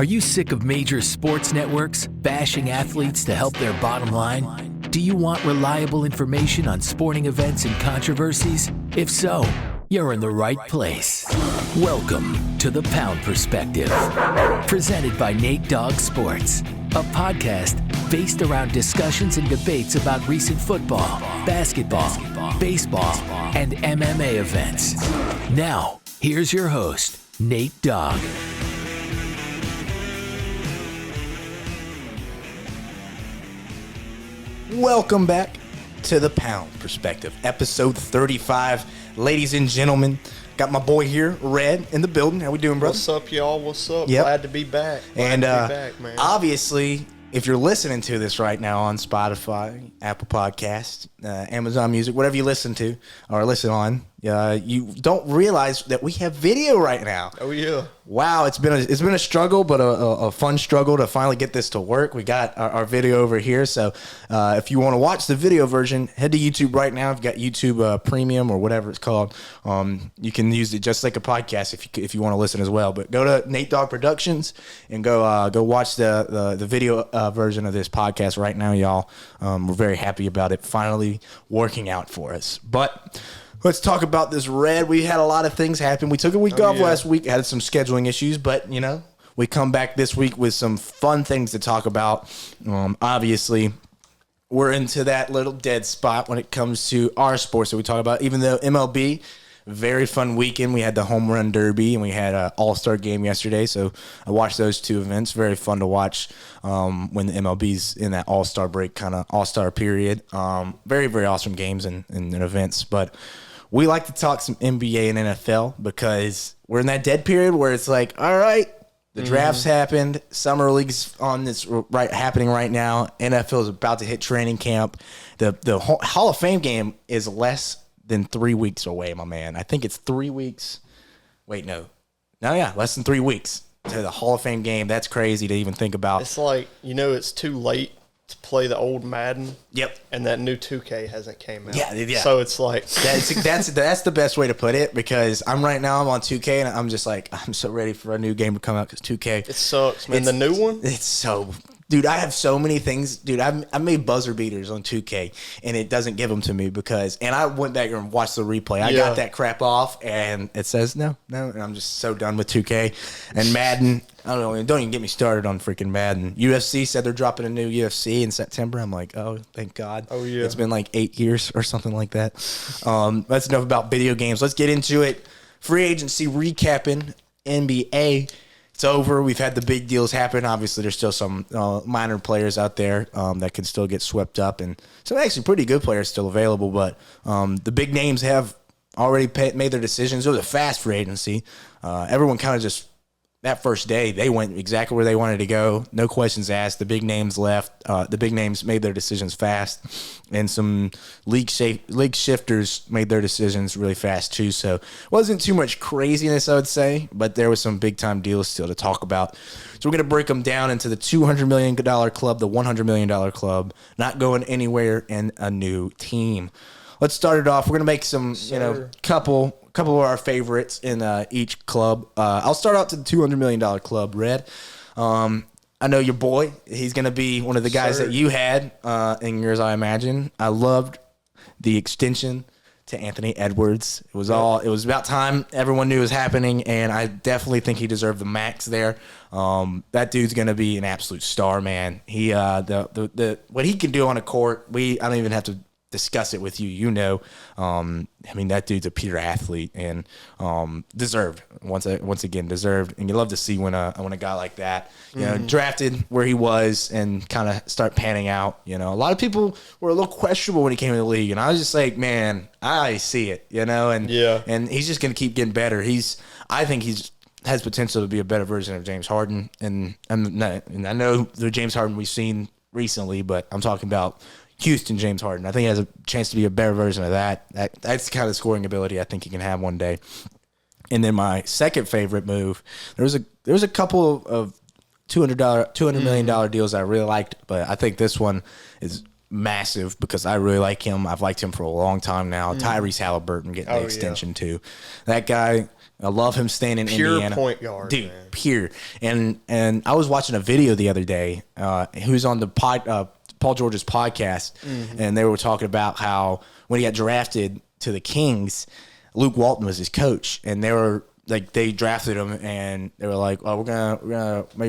Are you sick of major sports networks bashing athletes to help their bottom line? Do you want reliable information on sporting events and controversies? If so, you're in the right place. Welcome to The Pound Perspective, presented by Nate Dogg Sports, a podcast based around discussions and debates about recent football, basketball, baseball, and MMA events. Now, here's your host, Nate Dogg. Welcome back to The Pound Perspective, episode 35. Ladies and gentlemen, got my boy here, Red, in the building. How we doing, brother? What's up, y'all? What's up? Yep. Glad to be back. And Glad to be back, man. obviously, if you're listening to this right now on Spotify, Apple Podcasts, Amazon Music, whatever you listen to or listen on, you don't realize that we have video right now. Oh yeah! Wow, it's been a struggle, but a fun struggle to finally get this to work. We got our video over here, so if you want to watch the video version, head to YouTube right now. If you got YouTube Premium or whatever it's called, you can use it just like a podcast if you want to listen as well. But go to Nate Dogg Productions and go watch the video version of this podcast right now, y'all. We're very happy about it finally working out for us. But let's talk about this, Red. We had a lot of things happen. We took a week off last week, had some scheduling issues, but, we come back this week with some fun things to talk about. Obviously, we're into that little dead spot when it comes to our sports that we talk about, even though MLB, very fun weekend. We had the home run derby, and we had an all-star game yesterday, so I watched those two events. Very fun to watch when the MLB's in that all-star break, kind of all-star period. Very, very awesome games and events, but we like to talk some NBA and NFL because we're in that dead period where it's like, all right, the draft's happened, summer league's on this happening right now. NFL is about to hit training camp. The Hall of Fame game is less than 3 weeks away, my man. I think it's 3 weeks. Wait, no, less than 3 weeks to the Hall of Fame game. That's crazy to even think about. It's like it's too late to play the old Madden. Yep. And that new 2K hasn't came out. Yeah. So it's like that's the best way to put it, because I'm on 2K and I'm just like, I'm so ready for a new game to come out because 2K. It sucks, man. The new one? It's so... Dude, I have so many things. Dude, I made buzzer beaters on 2K, and it doesn't give them to me and I went back and watched the replay. I got that crap off, and it says no, and I'm just so done with 2K. And Madden, I don't know, don't even get me started on freaking Madden. UFC said they're dropping a new UFC in September. I'm like, oh, thank God. Oh, yeah. It's been like 8 years or something like that. That's enough about video games. Let's get into it. Free agency recapping, NBA. It's over. We've had the big deals happen. Obviously, there's still some minor players out there that can still get swept up, and some actually pretty good players still available. But the big names have already made their decisions. It was a fast free agency. Everyone kind of just, that first day, they went exactly where they wanted to go. No questions asked. The big names left. The big names made their decisions fast. And some league shifters made their decisions really fast, too. So it wasn't too much craziness, I would say. But there was some big-time deals still to talk about. So we're going to break them down into the $200 million club, the $100 million club, not going anywhere, and a new team. Let's start it off. We're going to make some, couple of our favorites in each club. I'll start out to the $200 million club, Red. I know your boy. He's going to be one of the guys that you had in yours, I imagine. I loved the extension to Anthony Edwards. It was about time. Everyone knew it was happening, and I definitely think he deserved the max there. That dude's going to be an absolute star, man. He what he can do on a court, I don't even have to discuss it with you, that dude's a pure athlete and deserved. Once again, deserved. And you love to see when a guy like that, drafted where he was and kind of start panning out. A lot of people were a little questionable when he came in the league, and I was just like, man, I see it, and he's just gonna keep getting better. I think he's has potential to be a better version of James Harden, and I know the James Harden we've seen recently, but I'm talking about Houston James Harden. I think he has a chance to be a better version of that. That's the kind of scoring ability I think he can have one day. And then my second favorite move, there was a couple of $200 million deals I really liked, but I think this one is massive because I really like him. I've liked him for a long time now. Tyrese Halliburton getting the extension too. That guy I love him staying in Pure Indiana. point guard, dude. man. Pure. And I was watching a video the other day. Who's on the Paul George's podcast, and they were talking about how when he got drafted to the Kings, Luke Walton was his coach, and they were like, they drafted him, and they were like, "Oh, we're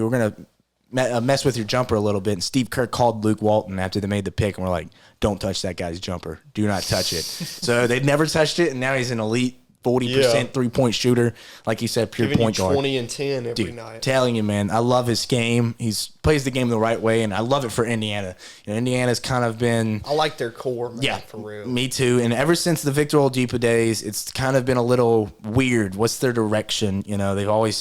gonna mess with your jumper a little bit." And Steve Kerr called Luke Walton after they made the pick, and we're like, "Don't touch that guy's jumper. Do not touch it." So they never touched it, and now he's an elite 40% 3-point shooter, like you said, pure Giving point you guard. 20 and 10 every Dude, night. telling you, man, I love his game. He's plays the game the right way, and I love it for Indiana. You know, Indiana's kind of been, I like their core, man, yeah, for real. me too. And ever since the Victor Oladipo days, it's kind of been a little weird. What's their direction? You know,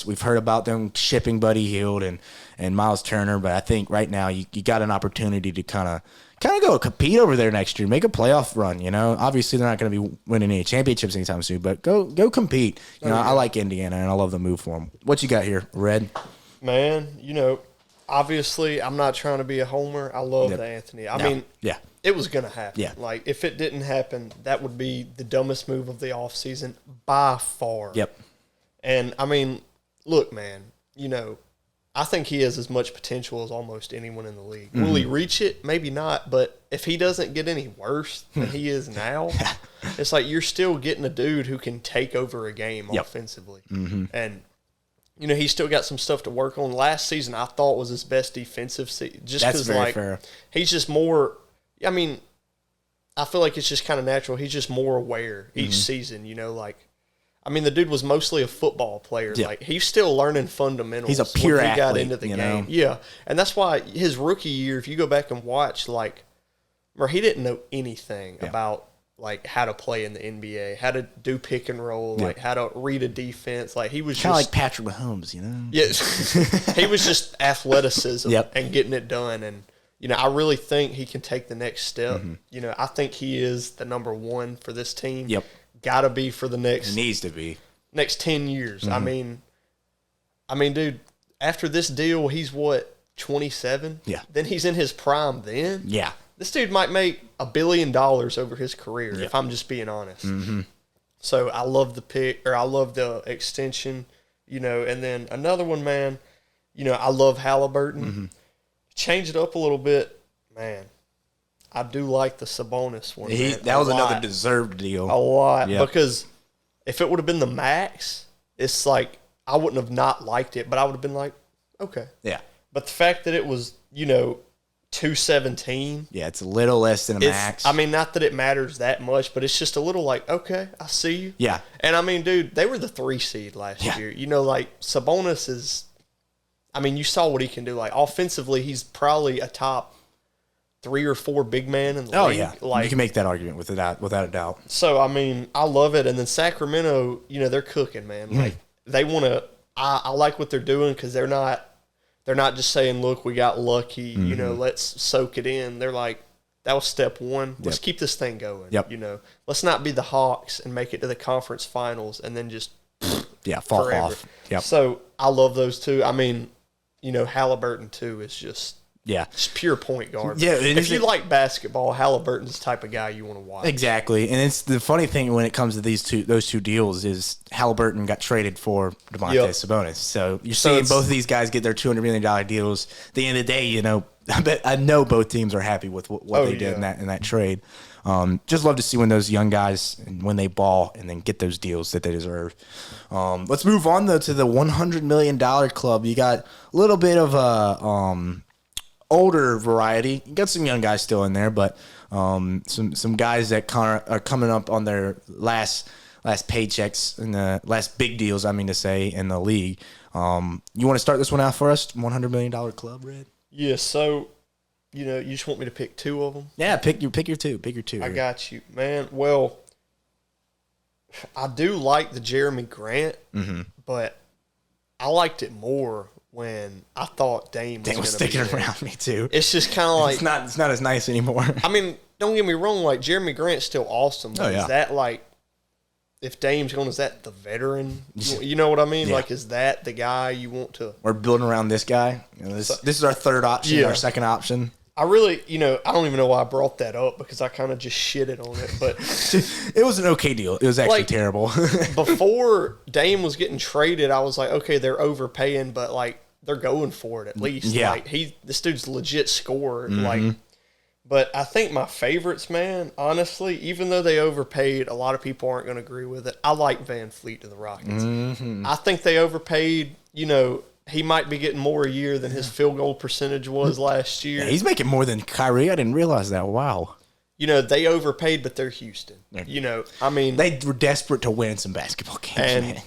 we've heard about them shipping Buddy Hield and Miles Turner, but I think right now you got an opportunity to kind of go compete over there next year, make a playoff run. You know, obviously they're not going to be winning any championships anytime soon, but go compete. You know, I like Indiana, and I love the move for them. What you got here, Red? Man, you know, obviously I'm not trying to be a homer. I love the Anthony. I mean, yeah, it was going to happen. Yeah. Like, if it didn't happen, that would be the dumbest move of the offseason by far. Yep. And, I mean, look, man, you know, I think he has as much potential as almost anyone in the league. Will he reach it? Maybe not. But if he doesn't get any worse than he is now, it's like you're still getting a dude who can take over a game offensively. And, you know, he's still got some stuff to work on. Last season, I thought was his best defensive season. Just That's because, very like, fair. he's just more – I mean, I feel like it's just kind of natural. He's just more aware each season, you know, like – I mean, the dude was mostly a football player. Yeah. Like, he's still learning fundamentals. He's a pure when he got athlete, into the you game. know? Yeah, and that's why his rookie year, if you go back and watch, like, where he didn't know anything about like how to play in the NBA, how to do pick and roll, like how to read a defense. Like, he was Kind of just like Patrick Mahomes, you know? yes, he was just athleticism Yep. and getting it done. And you know, I really think he can take the next step. You know, I think he is the number one for this team. Yep. Got to be for the next. It needs to be. Next 10 years. I mean, dude, after this deal, he's what, 27? Yeah. Then he's in his prime then? Yeah. This dude might make $1 billion over his career, if I'm just being honest. So I love the pick, or I love the extension, you know, and then another one, man, you know, I love Halliburton. Change it up a little bit, man. I do like the Sabonis one. Man, That was another lot. deserved deal. A lot. Yeah. Because if it would have been the max, it's like I wouldn't have not liked it, but I would have been like, okay. Yeah. But the fact that it was, you know, 217. Yeah, it's a little less than a max. I mean, not that it matters that much, but it's just a little like, okay, I see you. Yeah. And I mean, dude, they were the 3 seed last year. You know, like Sabonis is, I mean, you saw what he can do. Like offensively, he's probably a top 3 or 4 big man in the league. Yeah. Like, you can make that argument without a doubt. so, I mean, I love it. And then Sacramento, you know, they're cooking, man. Like, they want to – I like what they're doing because they're not just saying, look, we got lucky, you know, let's soak it in. They're like, that was step one. Let's keep this thing going, you know. Let's not be the Hawks and make it to the conference finals and then just fall forever. off. Yep. So, I love those two. I mean, you know, Halliburton, too, is just – Yeah. just pure point guard. Yeah, if you like basketball, Halliburton's the type of guy you want to watch. Exactly. And it's the funny thing when it comes to those two deals is Halliburton got traded for DeMonte Sabonis. So you're seeing both of these guys get their $200 million deals. At the end of the day, you know, I know both teams are happy with what they did in that trade. Just love to see when those young guys, when they ball and then get those deals that they deserve. Let's move on though to the $100 million club. You got a little bit of a older variety. You got some young guys still in there, but some guys that kind of are coming up on their last paychecks and the last big deals, I mean to say, in the league. You want to start this one out for us? $100 million club, Red? Yeah, so, you know, you just want me to pick 2 of them? Yeah, pick your two. Pick your 2. I got you. Man, well, I do like the Jeremy Grant, but I liked it more when I thought Dame was sticking be there. around. Me too. It's just kind of like It's not as nice anymore. I mean, don't get me wrong. Like Jeremy Grant's still awesome. But is that like if Dame's going? Is that the veteran? You know what I mean? Yeah. Like, is that the guy you want to? We're building around this guy. You know, this is our third option. Yeah. Our second option. I really, I don't even know why I brought that up because I kind of just shitted on it. But it was an okay deal. It was actually like, terrible. Before Dame was getting traded, I was like, okay, they're overpaying, but like they're going for it at least. Yeah. Like this dude's a legit scorer. Like, but I think my favorites, man, honestly, even though they overpaid, a lot of people aren't going to agree with it. I like Van Fleet to the Rockets. I think they overpaid. He might be getting more a year than his field goal percentage was last year. Yeah, he's making more than Kyrie. I didn't realize that. Wow. They overpaid, but they're Houston. I mean, they were desperate to win some basketball games, and man.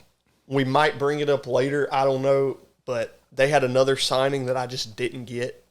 we might bring it up later. I don't know, but they had another signing that I just didn't get.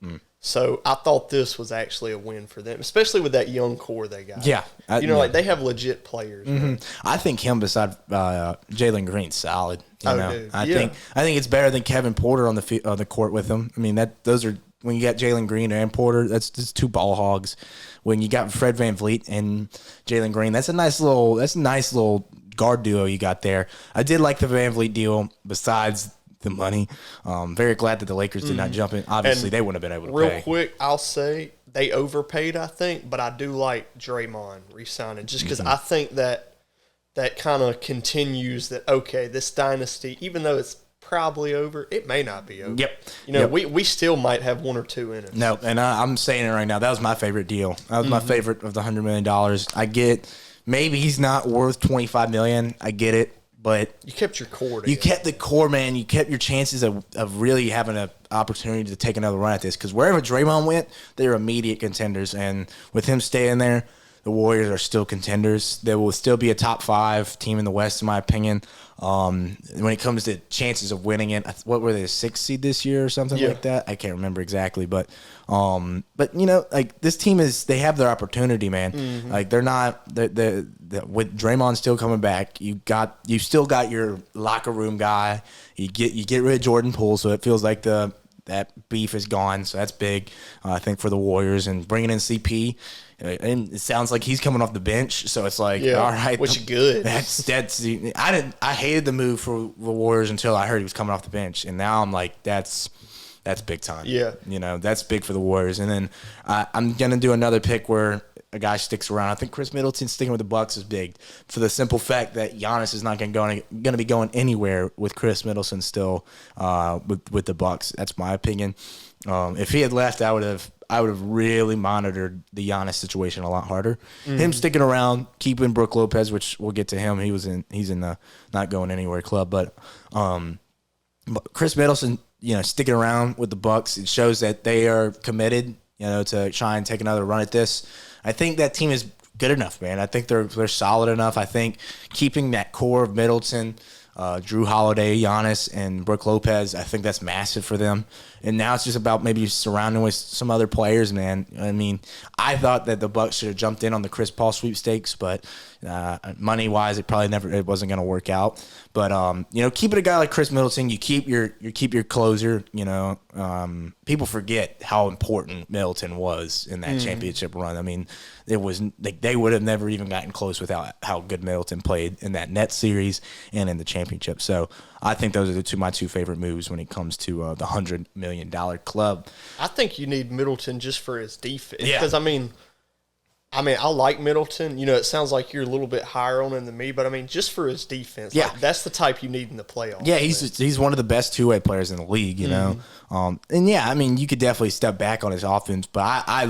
So I thought this was actually a win for them, especially with that young core they got. Yeah. Like they have legit players. I think him beside Jalen Green's solid. Dude. I think it's better than Kevin Porter on the court with him. I mean, those are when you got Jalen Green and Porter, that's just two ball hogs. When you got Fred VanVleet and Jalen Green, that's a nice little guard duo you got there. I did like the VanVleet deal besides the money. Very glad that the Lakers did not jump in. Obviously, they wouldn't have been able to pay. Real quick, I'll say they overpaid, I think, but I do like Draymond re-signing just because I think that kind of continues that, okay, this dynasty, even though it's probably over, it may not be over. Yep. We still might have one or two in it. No, and I'm saying it right now. That was my favorite deal. That was my favorite of the $100 million. I get maybe he's not worth $25 million. I get it. But you kept your core together. You kept the core, man. You kept your chances of really having an opportunity to take another run at this. Because wherever Draymond went, they were immediate contenders. And with him staying there, the Warriors are still contenders. They will still be a top 5 team in the West, in my opinion. When it comes to chances of winning it, what were they, a 6th seed this year or something like that? I can't remember exactly, but like this team they have their opportunity, man. Like they're not with Draymond still coming back. You still got your locker room guy. You get rid of Jordan Poole, so it feels like that beef is gone. So that's big, I think, for the Warriors, and bringing in CP. And it sounds like he's coming off the bench, so it's like, all right, which is good. That's I hated the move for the Warriors until I heard he was coming off the bench, and now I'm like, that's big time. Yeah, that's big for the Warriors. And then I'm gonna do another pick where a guy sticks around. I think Chris Middleton sticking with the Bucks is big for the simple fact that Giannis is not going to be going anywhere with Chris Middleton still with the Bucks. That's my opinion. If he had left, I would have really monitored the Giannis situation a lot harder. Him sticking around, keeping Brook Lopez, which we'll get to him. He's in the not going anywhere club, but Chris Middleton, sticking around with the Bucks, it shows that they are committed, to try and take another run at this. I think that team is good enough, man. I think they're solid enough. I think keeping that core of Middleton, Drew Holiday, Giannis, and Brook Lopez, I think that's massive for them. And now it's just about maybe surrounding with some other players, man. I mean, I thought that the Bucks should have jumped in on the Chris Paul sweepstakes, but money-wise, it wasn't going to work out. But keeping a guy like Chris Middleton, you keep your closer. People forget how important Middleton was in that championship run. I mean, it was they would have never even gotten close without how good Middleton played in that Nets series and in the championship. So I think those are my two favorite moves when it comes to the $100 million club. I think you need Middleton just for his defense. Yeah. Because, I mean, I like Middleton. It sounds like you're a little bit higher on him than me, but, just for his defense. Yeah. Like, that's the type you need in the playoffs. Yeah, he's one of the best two-way players in the league, know. And, yeah, you could definitely step back on his offense, but I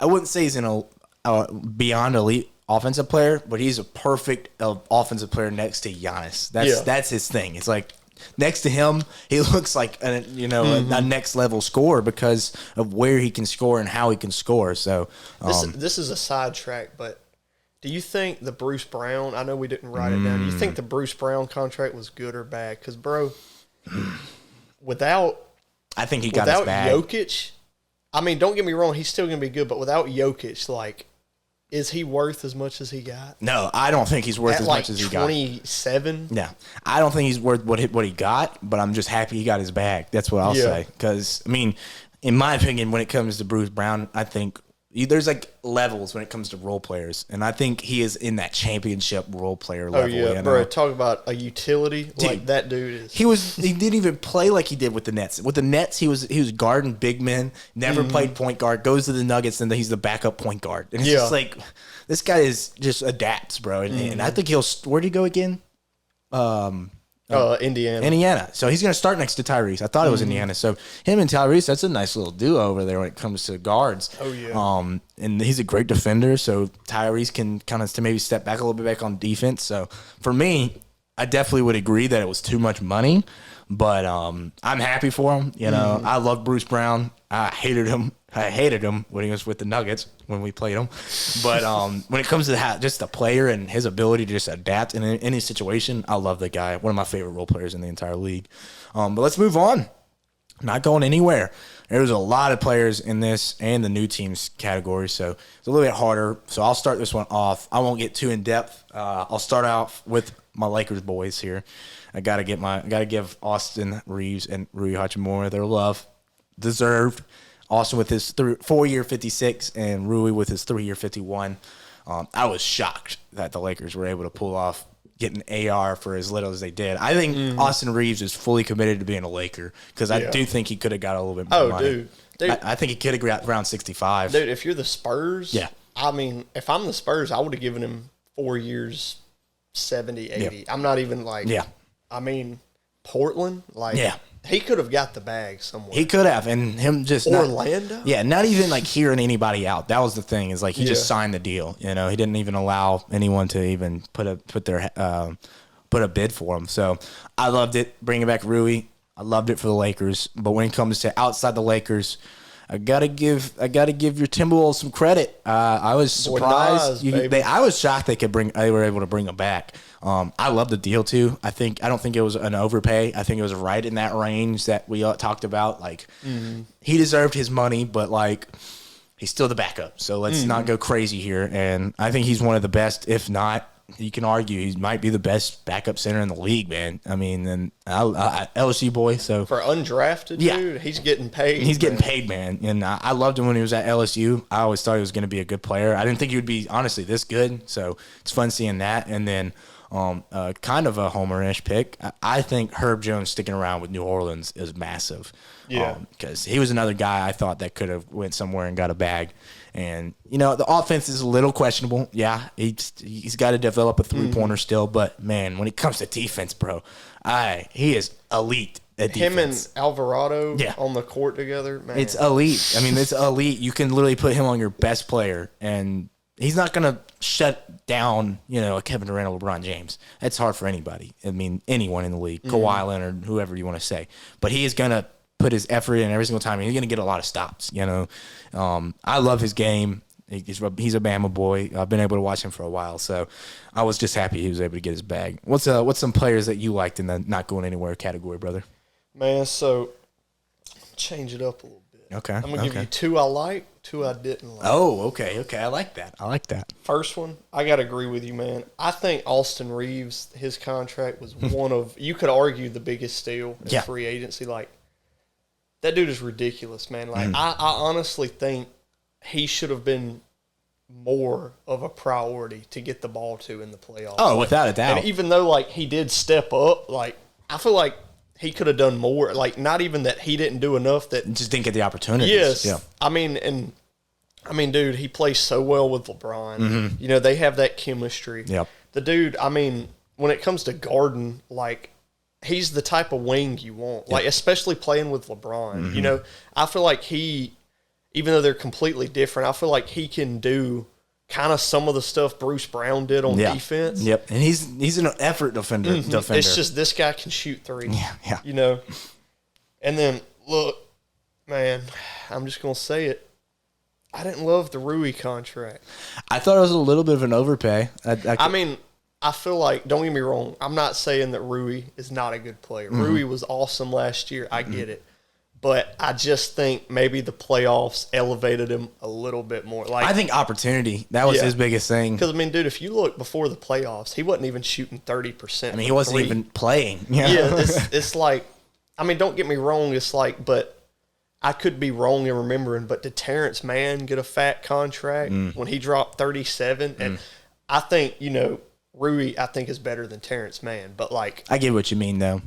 wouldn't say he's a beyond elite offensive player, but he's a perfect offensive player next to Giannis. That's his thing. It's like next to him, he looks like a next level scorer because of where he can score and how he can score. So this is a sidetrack, but do you think the Bruce Brown? I know we didn't write it down. Do you think the Bruce Brown contract was good or bad? Because bro, I think he got his bag. Jokic, don't get me wrong, he's still going to be good, but without Jokic, like, is he worth as much as he got? No, I don't think he's worth as much as he got. 27? Yeah. I don't think he's worth what he got, but I'm just happy he got his bag. That's what I'll say. Because, in my opinion, when it comes to Bruce Brown, I think there's like levels when it comes to role players, and I think he is in that championship role player level. Oh yeah, bro! Talk about a utility. Like that dude is. He didn't even play like he did with the Nets. With the Nets, he was guarding big men. Never played point guard. Goes to the Nuggets, and then he's the backup point guard. And it's just like this guy is just adapts, bro. And I think where'd he go again? Indiana. So he's going to start next to Tyrese. I thought it was Indiana. So him and Tyrese, that's a nice little duo over there when it comes to guards. Oh, yeah. And he's a great defender, so Tyrese can kind of maybe step back a little bit back on defense. So for me, I definitely would agree that it was too much money, but I'm happy for him. You know, I love Bruce Brown. I hated him when he was with the Nuggets when we played him. But when it comes to just the player and his ability to just adapt in any situation, I love the guy. One of my favorite role players in the entire league. But let's move on. Not going anywhere. There's a lot of players in this and the new teams category, so it's a little bit harder. So I'll start this one off. I won't get too in depth. I'll start out with my Lakers boys here. I gotta give Austin Reeves and Rui Hachimura their love. Deserved. Austin with his 4-year 56 and Rui with his 3-year 51. I was shocked that the Lakers were able to pull off getting AR for as little as they did. I think Austin Reeves is fully committed to being a Laker because I do think he could have got a little bit more money. Dude. I think he could have got around 65. Dude, if you're the Spurs, I mean, if I'm the Spurs, I would have given him 4 years, 70, 80. Yeah. I'm not even like, I mean, Portland, he could have got the bag somewhere. He could have, and him just Orlando. Not even like hearing anybody out. That was the thing. Is like he just signed the deal. You know, he didn't even allow anyone to even put a bid for him. So I loved it. Bringing back Rui, I loved it for the Lakers. But when it comes to outside the Lakers, I gotta give your Timberwolves some credit. I was surprised. I was shocked they were able to bring him back. I love the deal too. I don't think it was an overpay. I think it was right in that range that we talked about. Like he deserved his money, but like he's still the backup. So let's not go crazy here. And I think he's one of the best, if not. You can argue he might be the best backup center in the league, man. I mean, and LSU boy. So for undrafted, dude, he's getting paid. He's getting paid, man. And I loved him when he was at LSU. I always thought he was going to be a good player. I didn't think he would be honestly this good. So it's fun seeing that. And then kind of a homer-ish pick. I think Herb Jones sticking around with New Orleans is massive. Yeah, because he was another guy I thought that could have went somewhere and got a bag. And, you know, the offense is a little questionable. Yeah, he's got to develop a three-pointer still. But, man, when it comes to defense, bro, he is elite at defense. Him and Alvarado on the court together, man. It's elite. I mean, it's elite. You can literally put him on your best player, and he's not going to shut down, you know, a Kevin Durant or LeBron James. That's hard for anybody. I mean, anyone in the league, Kawhi Leonard, whoever you want to say. But he is going to put his effort in every single time, and he's going to get a lot of stops, you know. I love his game. He's a Bama boy. I've been able to watch him for a while, so I was just happy he was able to get his bag. What's some players that you liked in the not going anywhere category, brother? Man, so change it up a little bit. Okay. I'm going to give you two I like, two I didn't like. Oh, okay. I like that. First one, I got to agree with you, man. I think Austin Reeves, his contract was one of, you could argue, the biggest steal in free agency. Like, that dude is ridiculous, man. Like, I honestly think he should have been more of a priority to get the ball to in the playoffs. Oh, without a doubt. And even though, like, he did step up, like, I feel like he could have done more. Like, not even that he didn't do enough that. Just didn't get the opportunity. Yes. Yeah. I mean, dude, he plays so well with LeBron. You know, they have that chemistry. Yep. The dude, I mean, when it comes to guarding, like, he's the type of wing you want, like, especially playing with LeBron. You know, I feel like even though they're completely different, I feel like he can do kind of some of the stuff Bruce Brown did on defense. Yep, and he's an effort defender. It's just this guy can shoot three. Yeah. You know, and then look, man, I'm just gonna say it. I didn't love the Rui contract. I thought it was a little bit of an overpay. I mean, I feel like, don't get me wrong, I'm not saying that Rui is not a good player. Rui was awesome last year. I get it. But I just think maybe the playoffs elevated him a little bit more. Like, I think opportunity. That was his biggest thing. Because, I mean, dude, if you look before the playoffs, he wasn't even shooting 30%. I mean, he wasn't even playing. Yeah, it's like, I mean, don't get me wrong. It's like, but I could be wrong in remembering, but did Terrence Mann get a fat contract when he dropped 37? And I think, Rui, I think, is better than Terrence Mann. But, like... I get what you mean, though.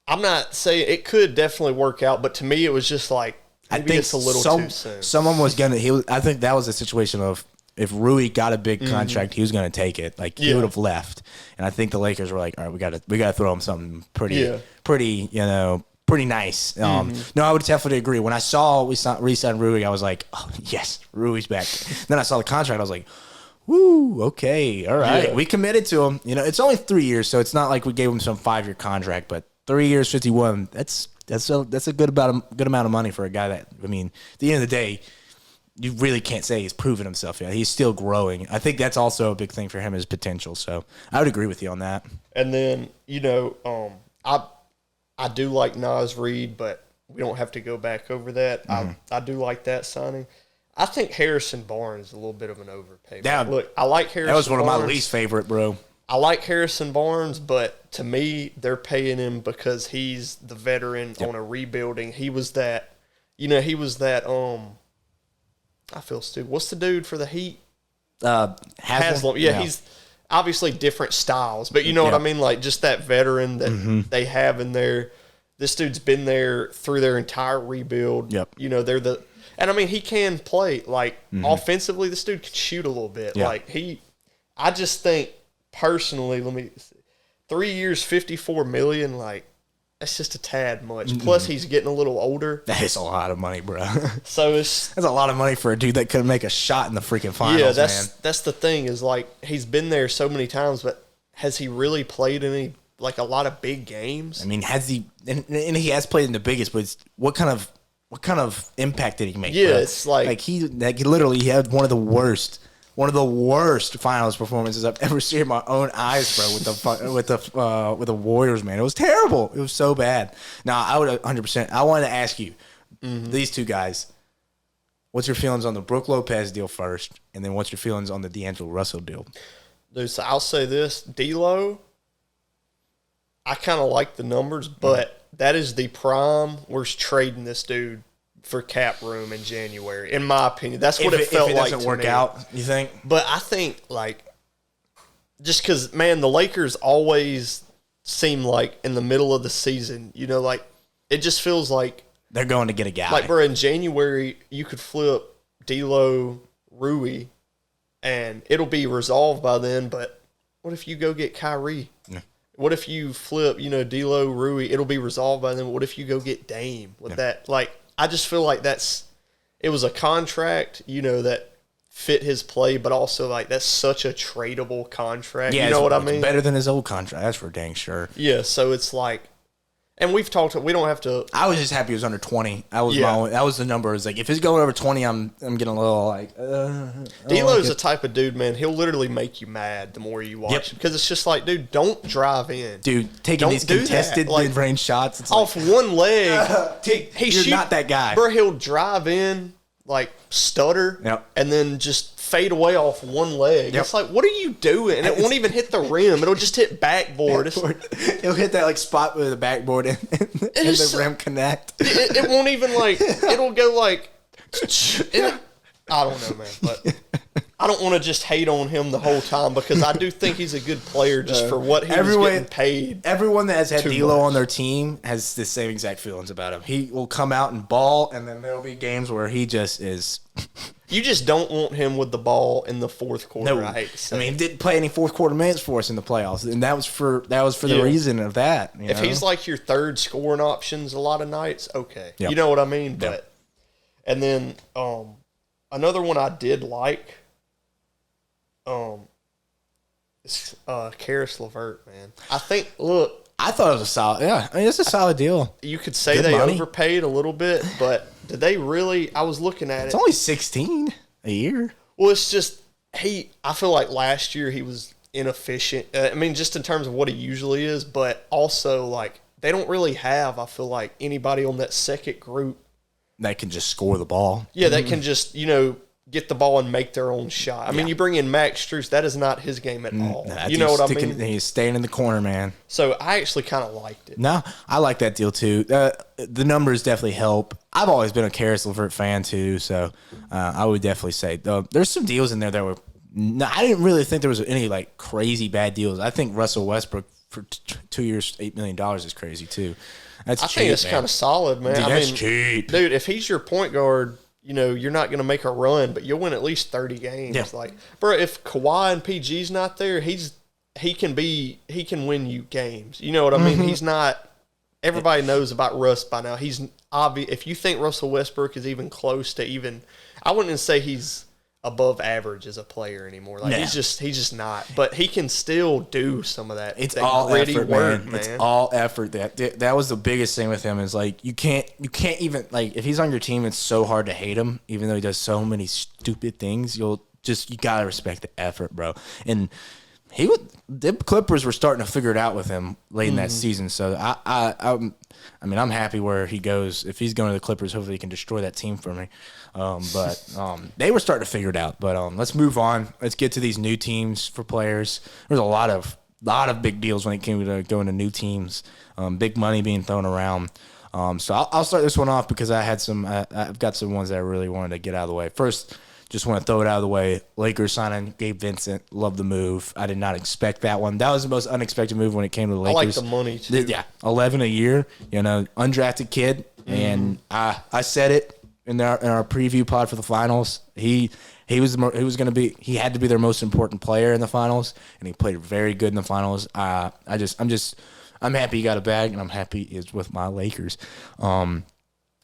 I'm not saying... It could definitely work out, but to me, it was just like, maybe I think it's a little too soon. Someone was going to... I think that was a situation of, if Rui got a big contract, he was going to take it. Like, he would have left. And I think the Lakers were like, all right, we got to throw him something pretty nice. No, I would definitely agree. When I saw we re-signed Rui, I was like, oh, yes, Rui's back. Then I saw the contract. I was like, woo, okay, all right. Yeah. We committed to him. It's only 3 years, so it's not like we gave him some 5-year contract, but 3 years, 51, that's a good amount of money for a guy that, I mean, at the end of the day, you really can't say he's proven himself yet. He's still growing. I think that's also a big thing for him, his potential. So I would agree with you on that. And then, I do like Nas Reed, but we don't have to go back over that. I do like that signing. I think Harrison Barnes is a little bit of an overpay. Look, I like Harrison Barnes. That was one of my least favorite, bro. I like Harrison Barnes, but to me, they're paying him because he's the veteran on a rebuilding. He was that, I feel stupid. What's the dude for the Heat? Haslam. Yeah, he's obviously different styles, but you know what I mean? Like, just that veteran that they have in there. This dude's been there through their entire rebuild. Yep. And I mean, he can play. Like, offensively, this dude can shoot a little bit. Yeah. Like, I just think, personally, 3 years, $54 million, like, that's just a tad much. Plus, he's getting a little older. That is a lot of money, bro. So that's a lot of money for a dude that couldn't make a shot in the freaking finals. Yeah, that's the thing is, like, he's been there so many times, but has he really played any, like, a lot of big games? I mean, has he? And he has played in the biggest, but what kind of impact did he make? Yeah, bro? it's like he literally had one of the worst finals performances I've ever seen in my own eyes, bro. With the Warriors, man, it was terrible. It was so bad. Now, I would 100%. I wanted to ask you, these two guys, what's your feelings on the Brook Lopez deal first, and then what's your feelings on the D'Angelo Russell deal? Dude, so I'll say this, D'Lo, I kind of like the numbers, but that is the prime. We're trading this dude for cap room in January, in my opinion. That's what it felt like to me. If it doesn't work out, you think? But I think, like, just because, man, the Lakers always seem like in the middle of the season, like, it just feels like they're going to get a guy. Like, bro, in January, you could flip D'Lo, Rui, and it'll be resolved by then, but what if you go get Kyrie? Yeah. What if you flip, D'Lo, Rui, it'll be resolved by then. What if you go get Dame with that? Like, I just feel like it was a contract, that fit his play, but also, like, that's such a tradable contract. Yeah, you know what I mean? Better than his old contract. That's for dang sure. Yeah, so it's like, and we don't have to. I was just happy it was under 20. That was the number. It's like, if it's going over 20, I'm getting a little like. D'Lo's the type of dude, man. He'll literally make you mad the more you watch because it's just like, dude, don't drive in, dude. Taking these contested mid-range shots it's off one leg. You're not that guy, bro. He'll drive in, like, stutter, and then just fade away off one leg. It's like, what are you doing? And it won't even hit the rim. It'll just hit backboard. It'll hit that, like, spot with the backboard and the rim connect. It won't even, like, it'll go like, I don't know, man. But I don't want to just hate on him the whole time because I do think he's a good player just for what he was getting paid. Everyone that has had D'Lo on their team has the same exact feelings about him. He will come out and ball, and then there'll be games where he just is. You just don't want him with the ball in the fourth quarter. No. I mean, he didn't play any fourth quarter minutes for us in the playoffs, and that was for the reason of that. If he's like your third scoring options a lot of nights, okay, you know what I mean. But and then another one I did like. It's Karis LeVert, man. I thought it was a solid. Yeah, I mean, it's a solid deal. You could say they overpaid a little bit, but did they really? I was looking at it. It's only 16 a year. Well, it's just I feel like last year he was inefficient. I mean, just in terms of what he usually is, but also, like, they don't really have, I feel like, anybody on that second group that can just score the ball. Yeah, that can just, get the ball and make their own shot. I mean, you bring in Max Strus, that is not his game at all. You know what I mean? He's staying in the corner, man. So I actually kind of liked it. No, I like that deal too. The numbers definitely help. I've always been a Karis LeVert fan too, so I would definitely say there's some deals in there that were. No, I didn't really think there was any like crazy bad deals. I think Russell Westbrook for 2 years, $8 million is crazy too. That's cheap, think it's kind of solid, man. Dude, that's cheap, dude. If he's your point guard. You know, you're not going to make a run, but you'll win at least 30 games. Yeah. Like, bro, if Kawhi and PG's not there, he can win you games. You know what I mean? He's not. Everybody knows about Russ by now. He's obvious. If you think Russell Westbrook is even close to even, I wouldn't even say he's above average as a player anymore. Like he's just not. But he can still do some of that. It's that all gritty effort, work, man. It's all effort. That was the biggest thing with him is like you can't even like if he's on your team, it's so hard to hate him, even though he does so many stupid things. You gotta respect the effort, bro. And the Clippers were starting to figure it out with him late in that season. So I'm happy where he goes. If he's going to the Clippers, hopefully he can destroy that team for me. But they were starting to figure it out. But let's move on. Let's get to these new teams for players. There's a lot of big deals when it came to going to new teams. Big money being thrown around. So I'll start this one off because I had some. I've got some ones that I really wanted to get out of the way. First, just want to throw it out of the way. Lakers signing Gabe Vincent. Love the move. I did not expect that one. That was the most unexpected move when it came to the Lakers. I like the money too. Yeah, 11 a year. Undrafted kid, and I said it in our preview pod for the finals. He had to be their most important player in the finals, and he played very good in the finals. I'm happy he got a bag, and I'm happy he's with my Lakers. But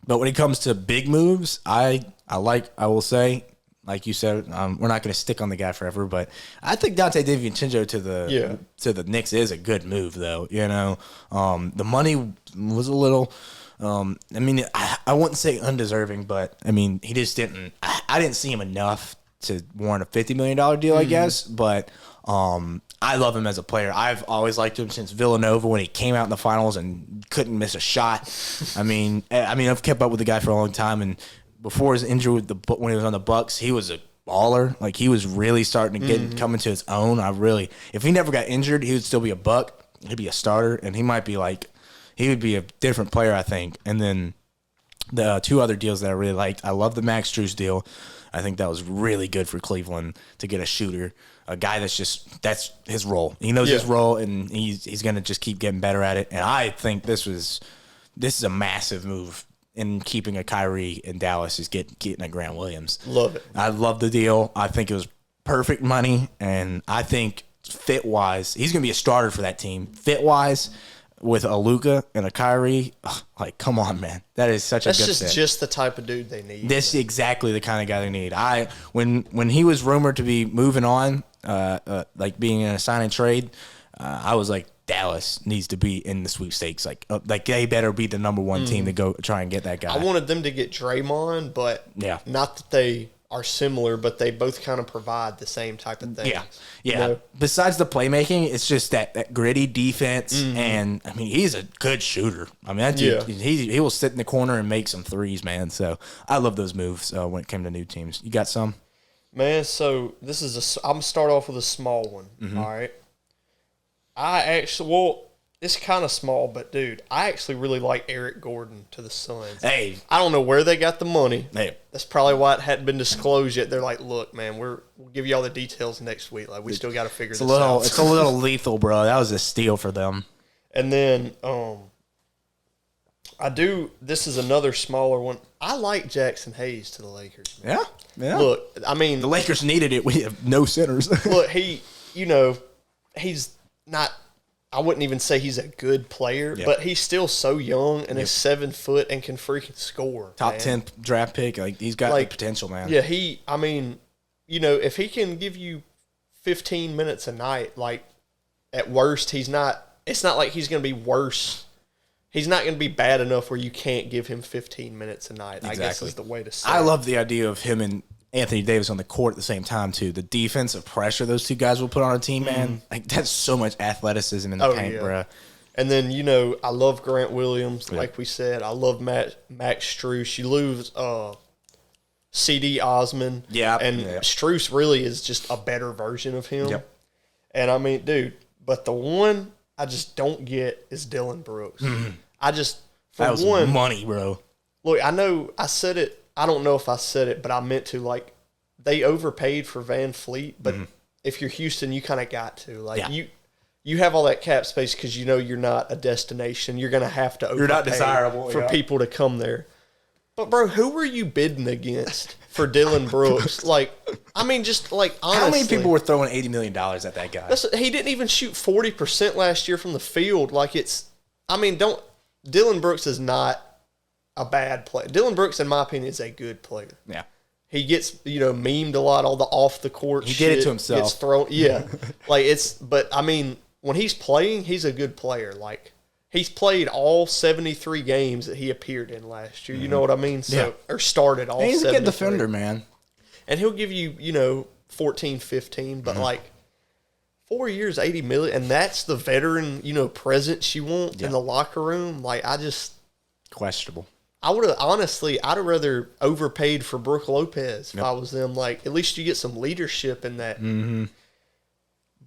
when it comes to big moves, I will say. Like you said, we're not going to stick on the guy forever, but I think Dante DiVincenzo to the Knicks is a good move, though. The money was a little. I wouldn't say undeserving, but I mean he just didn't. I didn't see him enough to warrant a $50 million deal, I guess. But I love him as a player. I've always liked him since Villanova when he came out in the finals and couldn't miss a shot. I mean I've kept up with the guy for a long time and. Before his injury when he was on the Bucks, he was a baller. Like he was really starting to come into his own. If he never got injured, he would still be a Buck. He'd be a starter, and he would be a different player, I think. And then the two other deals that I really liked, I love the Max Strus deal. I think that was really good for Cleveland to get a shooter, a guy that's his role. He knows his role, and he's going to just keep getting better at it. And I think this is a massive move. In keeping a Kyrie in Dallas is getting a Grant Williams. Love it. I love the deal. I think it was perfect money, and I think fit-wise, he's going to be a starter for that team. Fit-wise, with a Luka and a Kyrie, come on, man. That is such a good fit. That's just the type of dude they need. This is exactly the kind of guy they need. When he was rumored to be moving on, like being in a sign and trade, I was like, Dallas needs to be in the sweepstakes. Like they better be the number one team to go try and get that guy. I wanted them to get Draymond, but not that they are similar, but they both kind of provide the same type of thing. Yeah. Besides the playmaking, it's just that gritty defense, and I mean he's a good shooter. I mean that dude, he will sit in the corner and make some threes, man. So I love those moves when it came to new teams. You got some? Man, so this is I'm gonna start off with a small one. All right. It's kind of small, but dude, I actually really like Eric Gordon to the Suns. Hey, I don't know where they got the money. Hey, that's probably why it hadn't been disclosed yet. They're like, look, man, we'll give you all the details next week. Like, we still got to figure this out. It's a little lethal, bro. That was a steal for them. And then, this is another smaller one. I like Jackson Hayes to the Lakers, man. Yeah. Look, I mean, the Lakers needed it. We have no centers. Look, he's not. I wouldn't even say he's a good player, but he's still so young and is 7 foot and can freaking score. Top 10 draft pick. Like he's got the potential, man. Yeah, if he can give you 15 minutes a night, like at worst, it's not like he's going to be worse. He's not going to be bad enough where you can't give him 15 minutes a night. Exactly. I guess is the way to say it. I love the idea of him and Anthony Davis on the court at the same time, too. The defensive pressure those two guys will put on a team, man. Like, that's so much athleticism in the paint, bro. And then, I love Grant Williams, like we said. I love Max Strus. You lose C.D. Osman. Yeah. And Strus really is just a better version of him. Yep. And I mean, dude, but the one I just don't get is Dylan Brooks. I just, for that was one, money, bro. look, I know I said it. I don't know if I said it, but I meant to. Like, they overpaid for Van Fleet, but if you're Houston, you kind of got to. Like, you have all that cap space because you know you're not a destination. You're going to have to overpay You're not desirable for people to come there. But, bro, who were you bidding against for Dylan Brooks? Like, I mean, just like, honestly. How many people were throwing $80 million at that guy? He didn't even shoot 40% last year from the field. Like, it's, I mean, Dylan Brooks is not a bad player. Dylan Brooks, in my opinion, is a good player. Yeah. He gets, memed a lot, all the off the court shit. He did it to himself. Gets thrown, but I mean, when he's playing, he's a good player. Like, he's played all 73 games that he appeared in last year. You know what I mean? So, or started all 73. He's a good defender, man. And he'll give you, 14, 15, but like 4 years, 80 million, and that's the veteran, presence you want in the locker room. Like, Questionable. I would have, honestly, I'd have rather overpaid for Brook Lopez if I was them. Like, at least you get some leadership in that.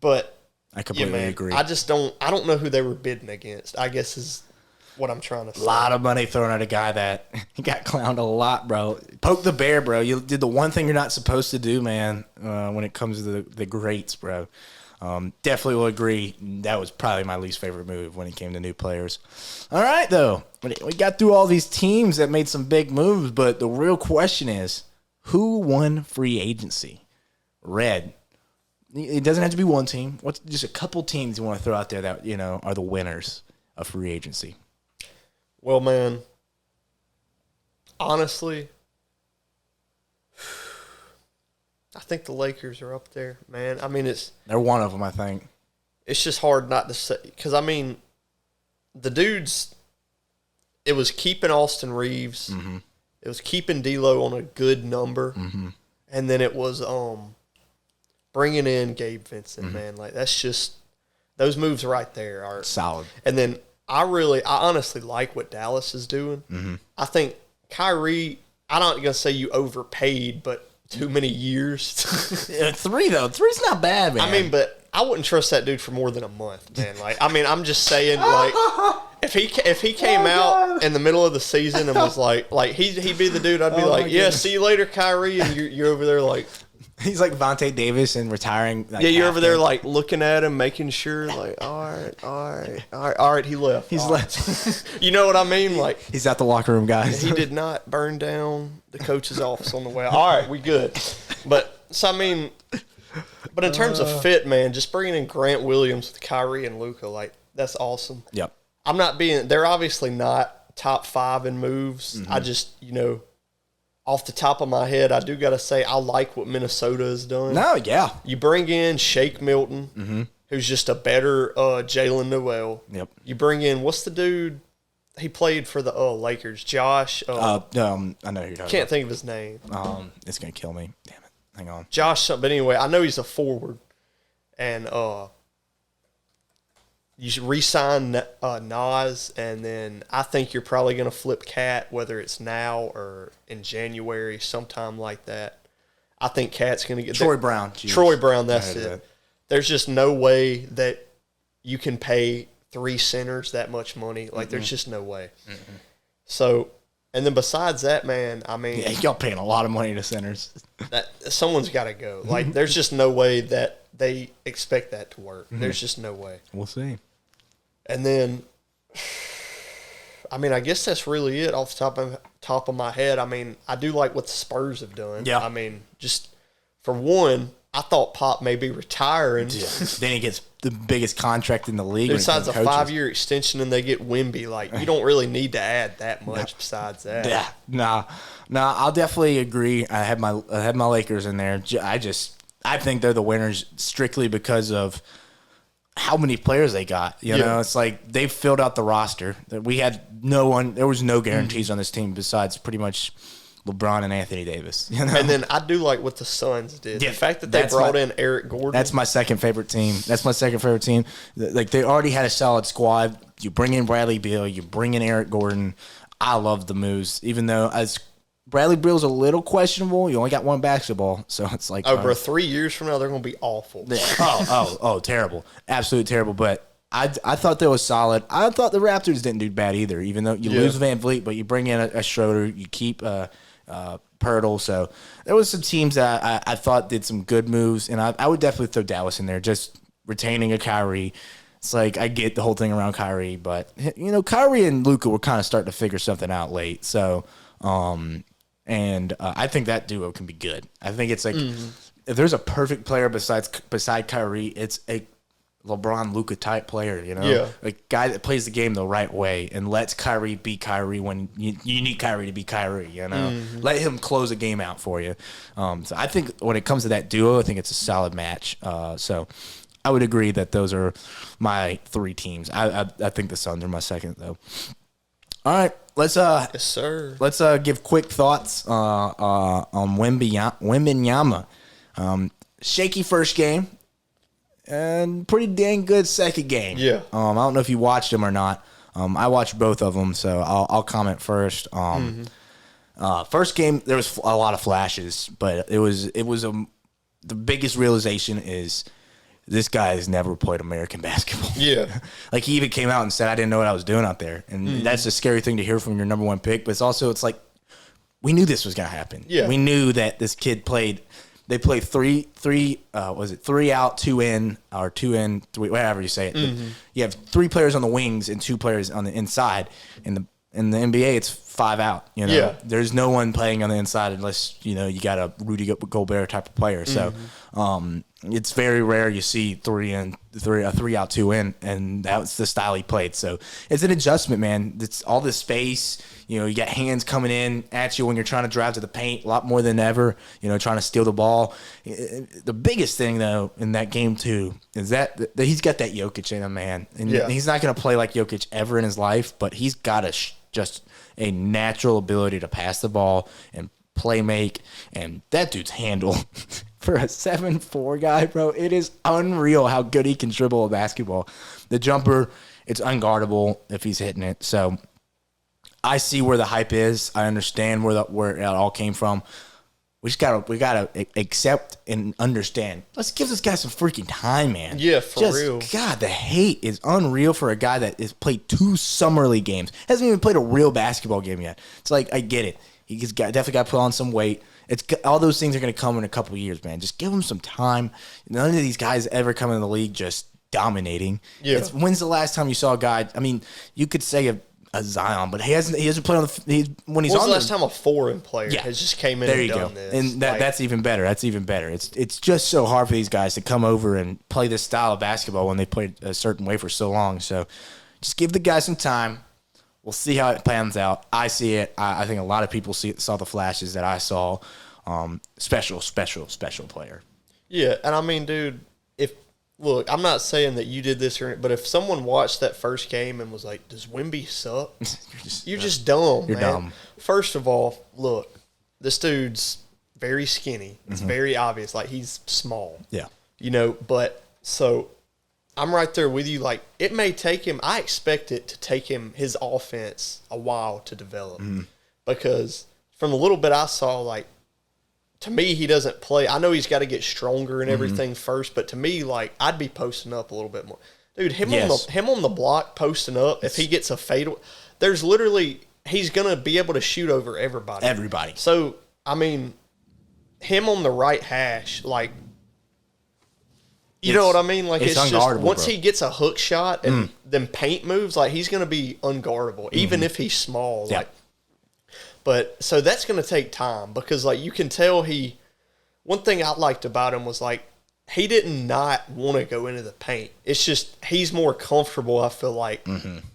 But I completely agree. I don't know who they were bidding against, I guess is what I'm trying to say. A lot of money thrown at a guy that he got clowned a lot, bro. Poke the bear, bro. You did the one thing you're not supposed to do, man, when it comes to the greats, bro. Definitely will agree. That was probably my least favorite move when it came to new players. All right, though. We got through all these teams that made some big moves, but the real question is, who won free agency? Red. It doesn't have to be one team. What's just a couple teams you want to throw out there that, are the winners of free agency? Well, man, honestly, I think the Lakers are up there, man. I mean, they're one of them, I think. It's just hard not to say because, I mean, the dudes, it was keeping Austin Reeves. It was keeping D'Lo on a good number. And then it was bringing in Gabe Vincent, man. Like, that's just, those moves right there are solid. And then I honestly like what Dallas is doing. I think Kyrie, I'm not going to say you overpaid, but too many years. 3, though. 3's not bad, man. I mean, but I wouldn't trust that dude for more than a month, man. Like, I mean, I'm just saying, like, if he came out in the middle of the season and was like he'd be the dude I'd be like, yeah, see you later, Kyrie, and you're over there like, he's like Vontae Davis and retiring. Like, yeah, you're over there like looking at him, making sure, like, all right, he left. He's left. You know what I mean? Like, he's out the locker room, guys. He did not burn down the coach's office on the way. All right, we good. But so I mean, but in terms of fit, man, just bringing in Grant Williams with Kyrie and Luka, like, that's awesome. Yep. They're obviously not top 5 in moves. I just, off the top of my head, I do got to say I like what Minnesota has done. No, yeah. You bring in Shake Milton, who's just a better Jalen Noel. Yep. You bring in, what's the dude? He played for the Lakers. Josh. I know who you're talking Can't think of his name. It's going to kill me. Damn it. Hang on. Josh, but anyway, I know he's a forward. And you should re-sign Nas, and then I think you're probably going to flip Cat, whether it's now or in January, sometime like that. I think Cat's going to get Troy Brown. Geez. Troy Brown, that's it. There's just no way that you can pay 3 centers that much money. Like, there's just no way. So, and then besides that, man, I mean, yeah, y'all paying a lot of money to centers. That someone's got to go. Like, there's just no way that they expect that to work. There's just no way. We'll see. And then, I mean, I guess that's really it off the top of my head. I mean, I do like what the Spurs have done. Yeah. I mean, just for one, I thought Pop may be retiring. Yeah. Then he gets the biggest contract in the league. Besides a 5-year extension, and they get Wemby. Like, you don't really need to add that much besides that. Yeah. No, I'll definitely agree. I had my Lakers in there. I think they're the winners strictly because of how many players they got. You know, it's like they've filled out the roster. We had no one. There was no guarantees on this team besides pretty much LeBron and Anthony Davis. You know? And then I do like what the Suns did. Yeah, the fact that they brought in Eric Gordon. That's my second favorite team. Like, they already had a solid squad. You bring in Bradley Beal. You bring in Eric Gordon. I love the moves, even though as Bradley Beal's a little questionable. You only got one basketball, so it's like, bro, 3 years from now they're gonna be awful. Terrible, absolutely terrible. But I thought that was solid. I thought the Raptors didn't do bad either, even though you lose Van Vliet, but you bring in a Schroeder, you keep Pirtle. So there was some teams that I thought did some good moves, and I would definitely throw Dallas in there. Just retaining a Kyrie. It's like, I get the whole thing around Kyrie, but Kyrie and Luka were kind of starting to figure something out late. So. I think that duo can be good. I think it's like if there's a perfect player beside Kyrie, it's a LeBron Luka type player, a guy that plays the game the right way and lets Kyrie be Kyrie when you need Kyrie to be Kyrie. Let him close a game out for you. So I think when it comes to that duo, I think it's a solid match. So I would agree that those are my 3 teams. I think the Suns are my second though. All right, let's yes, sir. Let's give quick thoughts on Wembanyama. Shaky first game and pretty dang good second game. Yeah. I don't know if you watched them or not. I watched both of them, so I'll comment first. First game there was a lot of flashes, but it was the biggest realization is this guy has never played American basketball. Yeah. Like, he even came out and said, I didn't know what I was doing out there. And that's a scary thing to hear from your number 1 pick. But it's like, we knew this was going to happen. Yeah. We knew that this kid played three out, 2 in, or 2 in, 3, whatever you say it. You have 3 players on the wings and 2 players on the inside. In the NBA, it's 5 out. Yeah. There's no one playing on the inside unless you got a Rudy Gobert type of player. So it's very rare you see 3 out, 2 in, and that's the style he played. So it's an adjustment, man. It's all this space. You got hands coming in at you when you're trying to drive to the paint a lot more than ever. Trying to steal the ball. The biggest thing though in that game too is that he's got that Jokic in him, man, and he's not going to play like Jokic ever in his life, but he's got just a natural ability to pass the ball and play make, and that dude's handle for a 7'4" guy, bro, it is unreal how good he can dribble a basketball. The jumper, it's unguardable if he's hitting it. So I see where the hype is. I understand where it all came from. We gotta accept and understand. Let's give this guy some freaking time, man. Yeah, for real. God, the hate is unreal for a guy that has played 2 summer league games. Hasn't even played a real basketball game yet. It's like, I get it. He's definitely got to put on some weight. All those things are going to come in a couple of years, man. Just give him some time. None of these guys ever come in the league just dominating. Yeah. When's the last time you saw a guy? I mean, you could say a Zion, but he hasn't played on when he's on. When's the last time a foreign player has just came in there and you done go. this? And that's even better. That's even better. It's just so hard for these guys to come over and play this style of basketball when they played a certain way for so long. So just give the guy some time. We'll see how it pans out. I see it. I think a lot of people saw the flashes that I saw. Special player. Yeah, and I mean, dude, look, I'm not saying that you did this, but if someone watched that first game and was like, does Wemby suck? You're just dumb, You're man. dumb. First of all, look, this dude's very skinny. It's very obvious. Like, he's small. Yeah. But so I'm right there with you. Like, it may take him, I expect it to take him, his offense, a while to develop. Because from the little bit I saw, like, to me, he doesn't play. I know he's got to get stronger and everything first, but to me, like, I'd be posting up a little bit more. Dude, him on the block posting up, if he gets a fade, there's literally, he's going to be able to shoot over everybody. Everybody. So, I mean, him on the right hash, like, you know what I mean? Like, it's just, once he gets a hook shot and then paint moves, like, he's going to be unguardable, even if he's small. Yeah. Like, but so that's going to take time because, like, you can tell one thing I liked about him was, like, he did not want to go into the paint. It's just he's more comfortable, I feel like,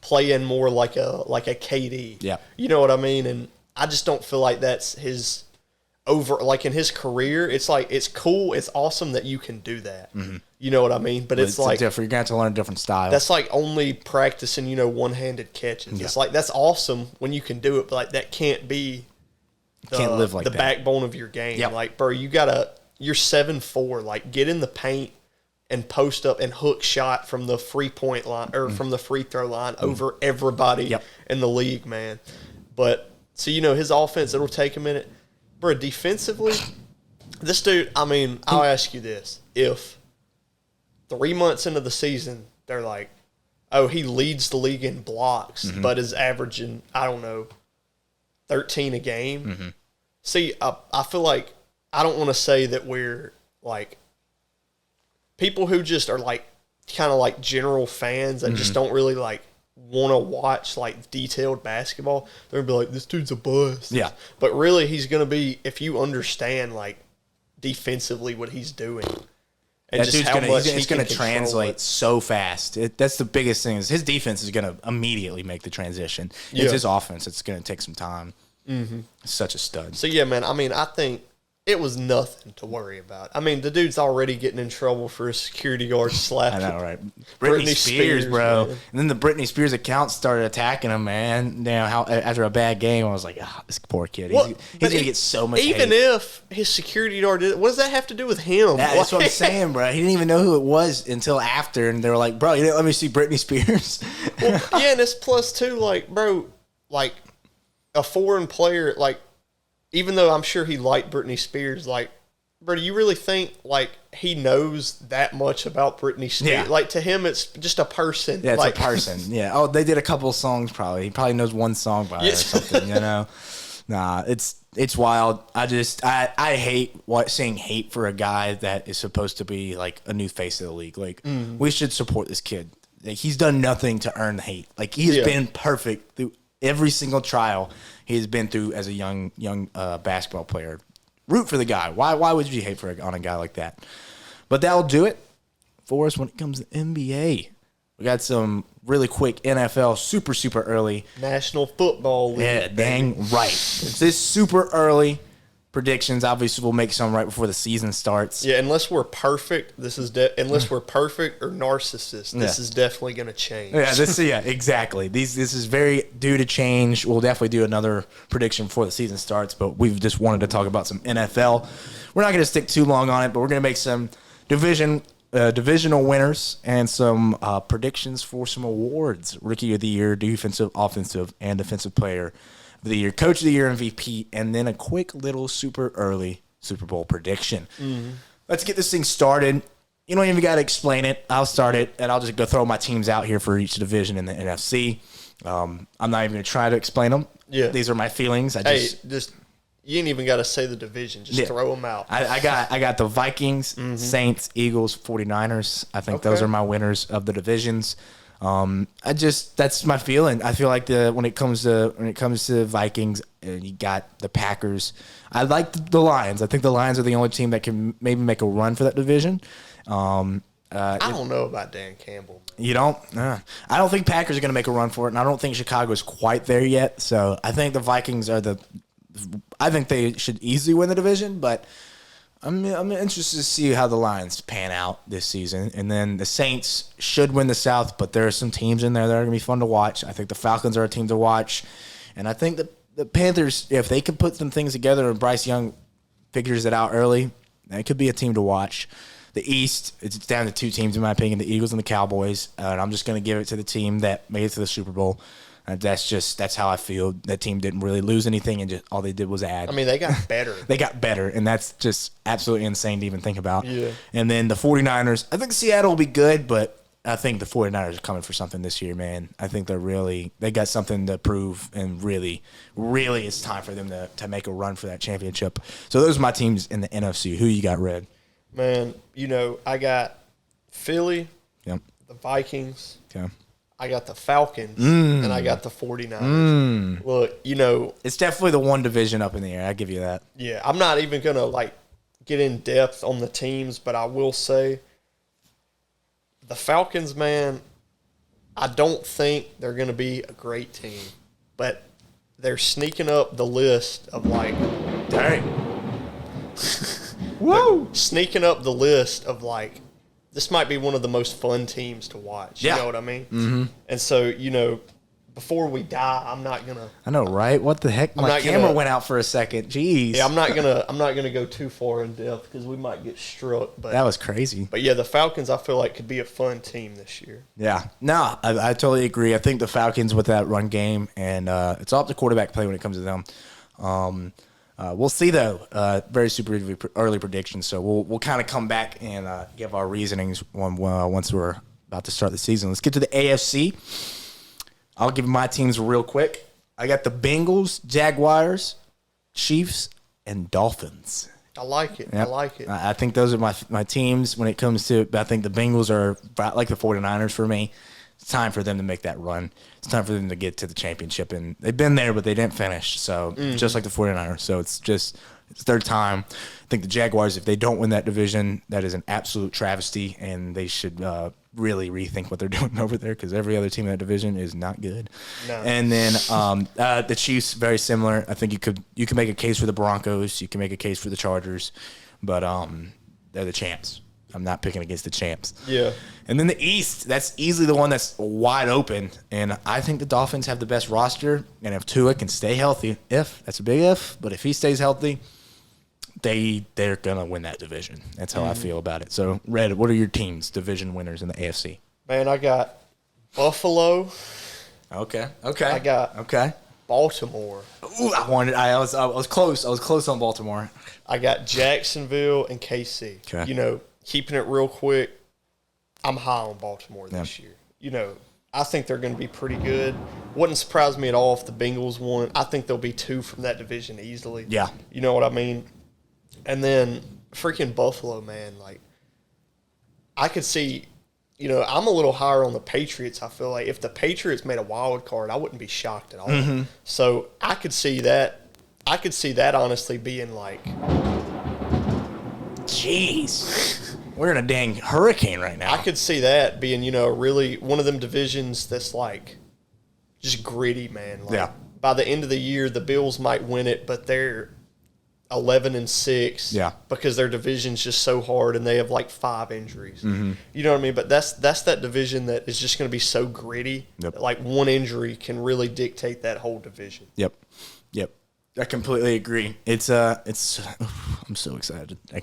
playing more like a KD. Yeah. You know what I mean? And I just don't feel like that's his like, in his career, it's like, it's cool, it's awesome that you can do that. You know what I mean? But it's like, different. You're going to have to learn a different style. that's like only practicing, one-handed catches. Yeah. It's like, that's awesome when you can do it, but, like, that can't be can't live like the that. backbone of your game. Yep. Like, bro, you're 7'4", like, get in the paint and post up and hook shot from the free point line or from the free throw line over everybody in the league, man. But So, his offense, it'll take a minute. Bro, defensively, this dude, I'll ask you this. If 3 months into the season, they're like, oh, he leads the league in blocks, but is averaging, 13 a game. See, I feel like I don't want to say that we're, like, people who just are, like, kind of like general fans that just don't really, like, want to watch, like, detailed basketball. They're going to be like, this dude's a bust. Yeah. But really, he's going to be, if you understand, like, defensively what he's doing. And That just dude's how much he's he going can to control translate it. so fast. That's the biggest thing is his defense is going to immediately make the transition. Yeah. It's his offense. It's going to take some time. Such a stud. So, yeah, man, I think it was nothing to worry about. The dude's already getting in trouble for a security guard slapping. I know, right? Britney Spears, bro. Man. And then the Britney Spears account started attacking him, man. After a bad game, I was like, this poor kid. He's going to get so much Even hate. if his security guard did, what does that have to do with him? That's what I'm saying, bro. He didn't even know who it was until after, and they were like, bro, you didn't let me see Britney Spears? Well, yeah, and it's plus two, like, bro, like, a foreign player, like, even though I'm sure he liked Britney Spears, like, bro, do you really think, like, he knows that much about Britney Spears? Yeah. Like, to him, it's just a person. Yeah, it's like, a person. Yeah. Oh, they did a couple of songs probably. He probably knows one song by her or Yes. something, Nah, it's wild. I hate seeing hate for a guy that is supposed to be like a new face of the league. Like, we should support this kid. Like, he's done nothing to earn the hate. Like, he has been perfect through every single trial he has been through as a young basketball player. Root for the guy. Why would you hate on a guy like that? But that'll do it for us when it comes to NBA. We got some really quick NFL super early. National Football League. Yeah, dang right. It's this super early predictions. Obviously, we'll make some right before the season starts. Yeah, unless we're perfect, unless we're perfect or narcissists, this is definitely going to change. Yeah, exactly. This is very due to change. We'll definitely do another prediction before the season starts, but we've just wanted to talk about some NFL. We're not going to stick too long on it, but we're going to make some divisional winners and some predictions for some awards: Rookie of the Year, Defensive, Offensive, and Defensive Player of the Year, Coach of the Year, MVP, and then a quick little super early Super Bowl prediction. Let's get this thing started. You don't even got to explain it. I'll start it, and I'll just go throw my teams out here for each division in the NFC. I'm not even going to try to explain them. Yeah. These are my feelings. You ain't even got to say the division. Just throw them out. I got the Vikings, Saints, Eagles, 49ers. I think those are my winners of the divisions. That's my feeling. I feel like when it comes to Vikings, you got the Packers. I like the Lions. I think the Lions are the only team that can maybe make a run for that division. I don't know about Dan Campbell. You don't? I don't think Packers are going to make a run for it, and I don't think Chicago's quite there yet. So I think the Vikings are I think they should easily win the division, but I'm interested to see how the Lions pan out this season. And then the Saints should win the South, but there are some teams in there that are going to be fun to watch. I think the Falcons are a team to watch. And I think the Panthers, if they can put some things together and Bryce Young figures it out early, it could be a team to watch. The East, it's down to two teams, in my opinion, the Eagles and the Cowboys. And I'm just going to give it to the team that made it to the Super Bowl. That's how I feel. That team didn't really lose anything, and just all they did was add. They got better. They got better, and that's just absolutely insane to even think about. Yeah. And then the 49ers, I think Seattle will be good, but I think the 49ers are coming for something this year, man. I think they got something to prove, and really it's time for them to make a run for that championship. So those are my teams in the NFC. Who you got, Red? Man, I got Philly, Yep. the Vikings, Okay. I got the Falcons, and I got the 49ers. Look, It's definitely the one division up in the air. I give you that. yeah, I'm not even going to, get in depth on the teams, but I will say the Falcons, man, I don't think they're going to be a great team, but they're sneaking up the list of, Dang. Woo! sneaking up the list of, this might be one of the most fun teams to watch. Yeah. You know what I mean? Mm-hmm. And so, before we die, I'm not gonna. I know, right? What the heck? My camera went out for a second. Jeez. Yeah, I'm not gonna go too far in depth because we might get struck. But that was crazy. But yeah, the Falcons, I feel like, could be a fun team this year. Yeah, no, I totally agree. I think the Falcons with that run game, and it's all up to quarterback play when it comes to them. We'll see though. Very super early predictions, so we'll kind of come back and give our reasonings once we're about to start the season. Let's get to the AFC. I'll give my teams real quick. I got the Bengals, Jaguars, Chiefs, and Dolphins. I like it. Yep. I like it. I think those are my teams when it comes to – I think the Bengals are like the 49ers for me. It's time for them to make that run. It's time for them to get to the championship. And they've been there, but they didn't finish. So just like the 49ers. So it's their time. I think the Jaguars, if they don't win that division, that is an absolute travesty, and they should really rethink what they're doing over there because every other team in that division is not good. No. And then the Chiefs, very similar. I think you could make a case for the Broncos. You can make a case for the Chargers, but they're the champs. I'm not picking against the champs. Yeah. And then the East, that's easily the one that's wide open. And I think the Dolphins have the best roster. And if Tua can stay healthy, that's a big if, but if he stays healthy, they're going to win that division. That's how I feel about it. So, Red, what are your teams, division winners in the AFC? Man, I got Buffalo. Okay. I got Baltimore. Ooh, I was close. I was close on Baltimore. I got Jacksonville and KC. Okay. You know, keeping it real quick, I'm high on Baltimore this year. You know, I think they're going to be pretty good. Wouldn't surprise me at all if the Bengals won. I think they'll be 2 from that division easily. Yeah. You know what I mean? And then freaking Buffalo, man, like I could see, you know, I'm a little higher on the Patriots. I feel like if the Patriots made a wild card, I wouldn't be shocked at all. Mm-hmm. So I could see that. I could see that honestly being like, jeez, we're in a dang hurricane right now. I could see that being, you know, really one of them divisions that's like just gritty, man. Like, by the end of the year, the Bills might win it, but they're 11-6. Yeah. Because their division's just so hard and they have like 5 injuries. Mm-hmm. You know what I mean? But that's that division that is just going to be so gritty. Yep. That like one injury can really dictate that whole division. Yep. I completely agree. I'm so excited. I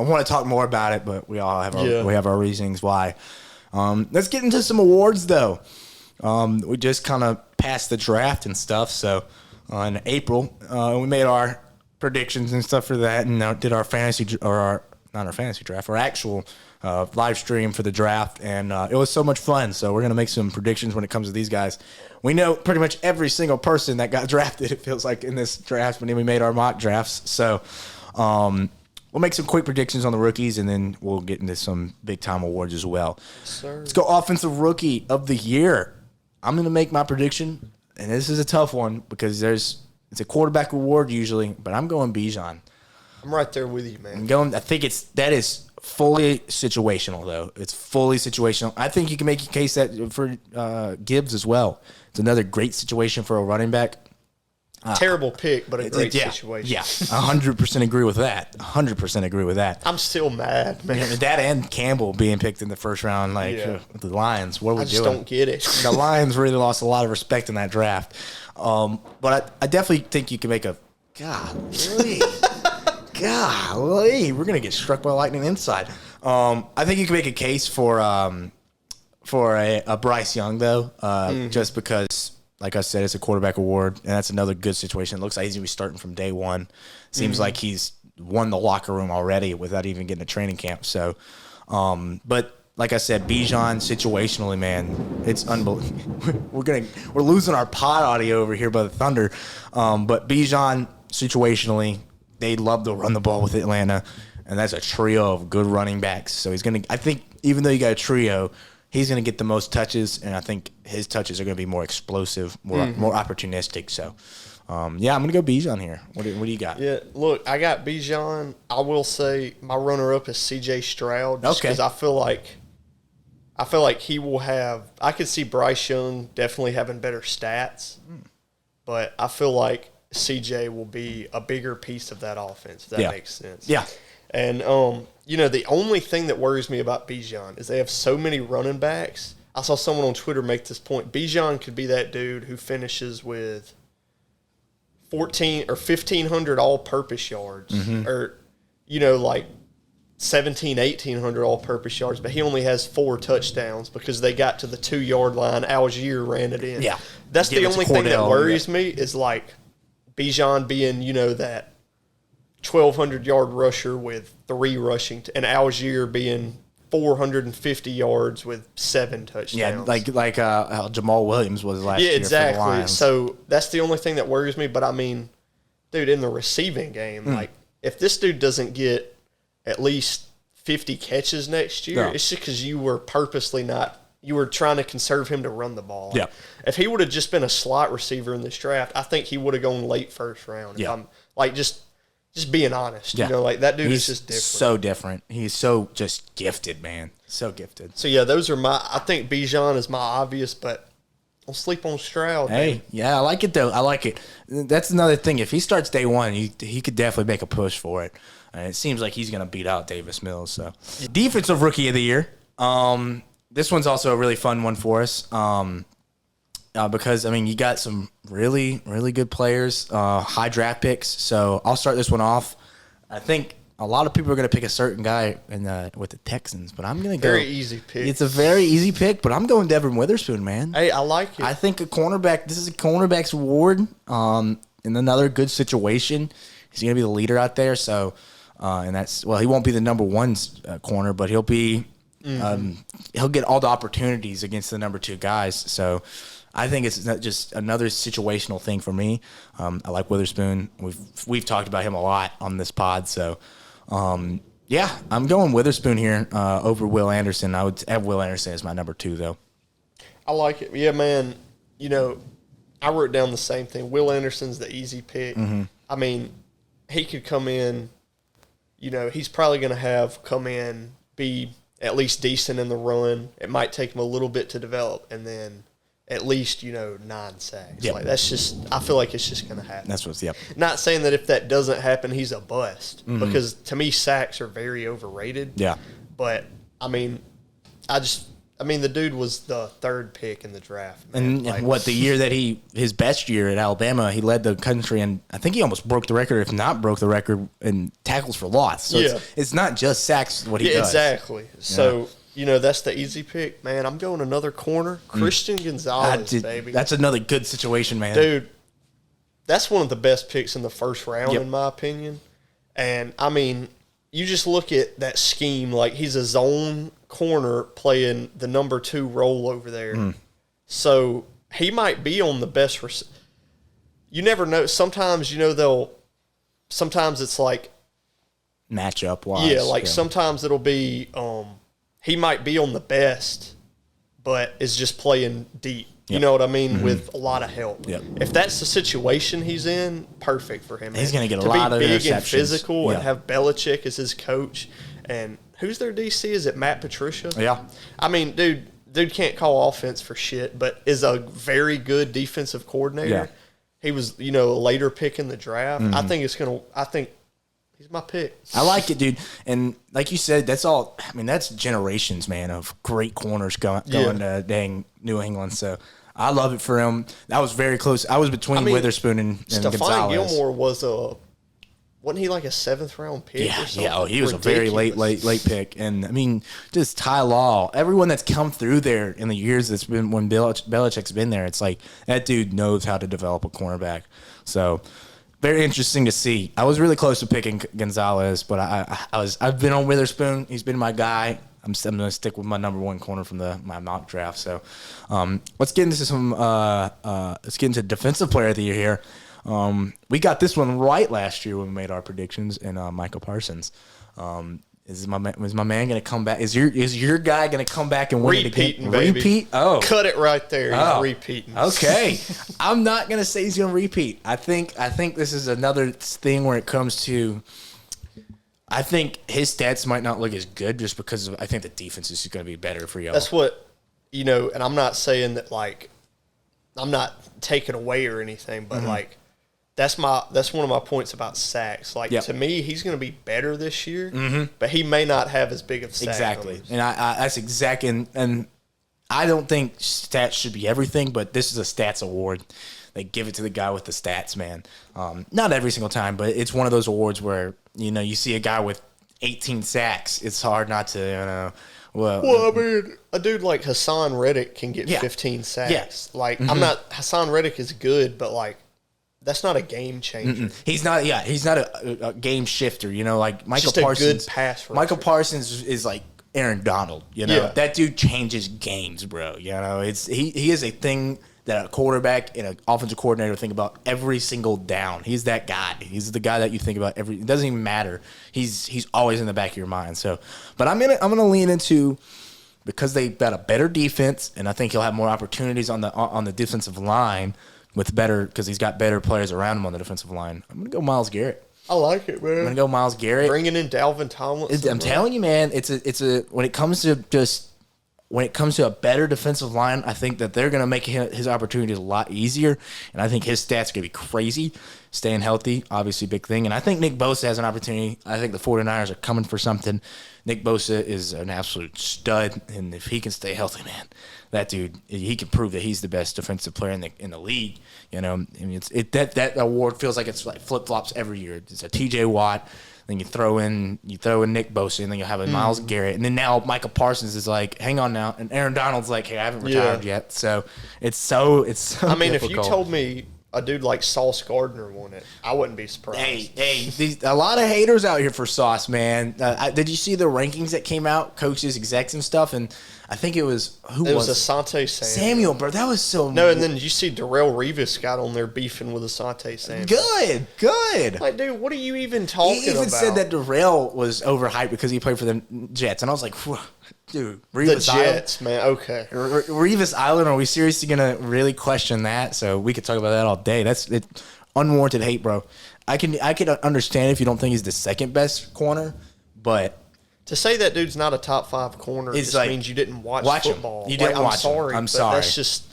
want to talk more about it, but we all have our reasons why. Let's get into some awards though. We just kind of passed the draft and stuff. So in April, we made our predictions and stuff for that, and did our fantasy our actual live stream for the draft, and it was so much fun. So we're gonna make some predictions when it comes to these guys. We know pretty much every single person that got drafted, it feels like, in this draft when we made our mock drafts. So we'll make some quick predictions on the rookies, and then we'll get into some big-time awards as well. Sir. Let's go Offensive Rookie of the Year. I'm going to make my prediction, and this is a tough one because it's a quarterback award usually, but I'm going Bijan. I'm right there with you, man. I think that is fully situational, though. It's fully situational. I think you can make a case that for Gibbs as well. It's another great situation for a running back. Terrible pick, but a great situation. Yeah, 100% agree with that. 100% agree with that. I'm still mad, man. That and Campbell being picked in the first round, with the Lions. What are we doing? I just don't get it. The Lions really lost a lot of respect in that draft. But I definitely think you can make a golly, we're gonna get struck by lightning inside. I think you can make a case for a Bryce Young though, just because, like I said, it's a quarterback award, and that's another good situation. It looks like he's gonna be starting from day one. Seems like he's won the locker room already without even getting a training camp. So, but like I said, Bijan situationally, man, it's unbelievable. We're losing our pod audio over here by the Thunder, but Bijan situationally, they love to run the ball with Atlanta, and that's a trio of good running backs. So I think even though you got a trio, he's gonna get the most touches, and I think his touches are gonna be more explosive, more opportunistic. So, I'm gonna go Bijan here. What do you got? Yeah, look, I got Bijan. I will say my runner-up is C.J. Stroud, just because I feel like he will have. I could see Bryce Young definitely having better stats, but I feel like CJ will be a bigger piece of that offense, if that makes sense. Yeah. And, the only thing that worries me about Bijan is they have so many running backs. I saw someone on Twitter make this point. Bijan could be that dude who finishes with 14 or 1,500 all-purpose yards, or like 1,800 all-purpose yards, but he only has 4 touchdowns because they got to the 2-yard line. Algier ran it in. Yeah, that's the only thing that worries me is like Bijan being that 1,200-yard rusher with 3 rushing, and Algier being 450 yards with 7 touchdowns. Yeah, like how Jamal Williams was last year. Yeah, exactly. For the Lions. So that's the only thing that worries me. But I mean, dude, in the receiving game, like if this dude doesn't get at least 50 catches next year, it's just because you were purposely not. You were trying to conserve him to run the ball. Yeah. If he would have just been a slot receiver in this draft, I think he would have gone late first round. Yeah. If I'm like just being honest. Yeah. Like that dude is just different. So different. He's so just gifted, man. So gifted. So yeah, those are I think Bijan is my obvious, but I'll sleep on Stroud. Hey, man. yeah, I like it though. I like it. That's another thing. If he starts day one, he could definitely make a push for it. And it seems like he's going to beat out Davis Mills. So, defensive rookie of the year. This one's also a really fun one for us. Because you got some really, really good players, high draft picks. So I'll start this one off. I think a lot of people are going to pick a certain guy with the Texans, but I'm going to go. Very easy pick. It's a very easy pick, but I'm going Devin Witherspoon, man. Hey, I like it. I think a cornerback. This is a cornerback's award. In another good situation, he's going to be the leader out there. So, and he won't be the number 1 corner, but he'll be. He'll get all the opportunities against the number 2 guys. So. I think it's not just another situational thing for me. I like Witherspoon. We've talked about him a lot on this pod. So, yeah, I'm going Witherspoon here over Will Anderson. I would have Will Anderson as my number 2, though. I like it. Yeah, man. I wrote down the same thing. Will Anderson's the easy pick. I mean, he could come in. He's probably going to come in, be at least decent in the run. It might take him a little bit to develop, and then at least 9 sacks. Yep. Like that's just. I feel like it's just going to happen. That's what's Not saying that if that doesn't happen, he's a bust because to me sacks are very overrated. Yeah. But the dude was the 3rd pick in the draft. Man. And the year that his best year at Alabama, he led the country, and I think he almost broke the record, if not broke the record, in tackles for loss. So it's not just sacks what he does. Exactly. So. That's the easy pick, man. I'm going another corner. Christian Gonzalez, baby. That's another good situation, man. Dude, that's one of the best picks in the first round, in my opinion. And, you just look at that scheme. Like, he's a zone corner playing the number 2 role over there. So, he might be on the best you never know. Sometimes, sometimes it's like. Matchup-wise. Yeah, sometimes it'll be he might be on the best, but is just playing deep. You know what I mean? With a lot of help. Yep. If that's the situation he's in, perfect for him. He's going to get a lot of big interceptions. And physical and have Belichick as his coach. And who's their DC? Is it Matt Patricia? Yeah. Dude can't call offense for shit, but is a very good defensive coordinator. Yeah. He was, a later pick in the draft. I think he's my pick. I like it, dude. And like you said, that's all. That's generations, man, of great corners going to dang New England. So I love it for him. That was very close. I was between Witherspoon and Gonzalez. Stephon Gilmore wasn't he like a 7th round pick? Yeah, or something? yeah. Oh, he was ridiculous. A very late pick. And just Ty Law, everyone that's come through there in the years that's been when Belichick's been there, it's like that dude knows how to develop a cornerback. So. Very interesting to see. I was really close to picking Gonzalez, but I've been on Witherspoon. He's been my guy. I'm going to stick with my number 1 corner from my mock draft. So, let's get into defensive player of the year here. We got this one right last year when we made our predictions, and Michael Parsons. Is my man going to come back? Is your guy going to come back and win it again? Baby. Repeat? Oh, cut it right there. He's repeating. Okay, I'm not going to say he's going to repeat. I think this is another thing where it comes to. I think his stats might not look as good just because I think the defense is going to be better for y'all. That's what and I'm not saying that I'm not taking away or anything, but that's one of my points about sacks. To me, he's going to be better this year, but he may not have as big of sacks. Exactly, numbers. And I that's exactly and I don't think stats should be everything, but this is a stats award. They give it to the guy with the stats, man. Not every single time, but it's one of those awards where, you see a guy with 18 sacks. It's hard not to, Well, I mean, a dude like Hassan Reddick can get 15 sacks. Yes. Like, Hassan Reddick is good, but, like, that's not a game changer. He's not a game shifter, like Michael Just a Parsons. good pass rusher. Michael Parsons is like Aaron Donald, Yeah. That dude changes games, bro. He is a thing that a quarterback and an offensive coordinator think about every single down. He's that guy. He's the guy that you think about it doesn't even matter. He's always in the back of your mind. So, but I'm gonna lean into, because they've got a better defense, and I think he'll have more opportunities on the defensive line because he's got better players around him on the defensive line. I'm gonna go Myles Garrett. I like it, man. I'm gonna go Myles Garrett. Bringing in Dalvin Tomlinson. I'm telling you, man. It's a when it comes to a better defensive line, I think that they're gonna make his opportunities a lot easier, and I think his stats are gonna be crazy. Staying healthy, obviously, big thing, and I think Nick Bosa has an opportunity. I think the 49ers are coming for something. Nick Bosa is an absolute stud, and if he can stay healthy, man, that dude, he can prove that he's the best defensive player in the league. I mean, that award feels like it's like flip flops every year. It's a T.J. Watt, then you throw in Nick Bosa, and then you have a Myles Garrett, and then now Michael Parsons is like, hang on now, and Aaron Donald's like, hey, I haven't retired yet. So it's so. I mean, difficult. If you told me a dude like Sauce Gardner won it, I wouldn't be surprised. Hey, a lot of haters out here for Sauce, man. Did you see the rankings that came out, coaches, execs, and stuff? And I think it was It was Asante Samuel, bro. That was so. No, and then you see Darrell Revis got on there beefing with Asante Samuel. Good. Like, dude, what are you even talking about? He even said that Darrell was overhyped because he played for the Jets, and I was like, dude, Revis the Jets, man. Okay, Revis Island. Are we seriously gonna really question that? So we could talk about that all day. That's unwarranted hate, bro. I can understand if you don't think he's the second best corner, but to say that dude's not a top 5 corner just means you didn't watch football. Him. You didn't watch him. I'm sorry. That's just.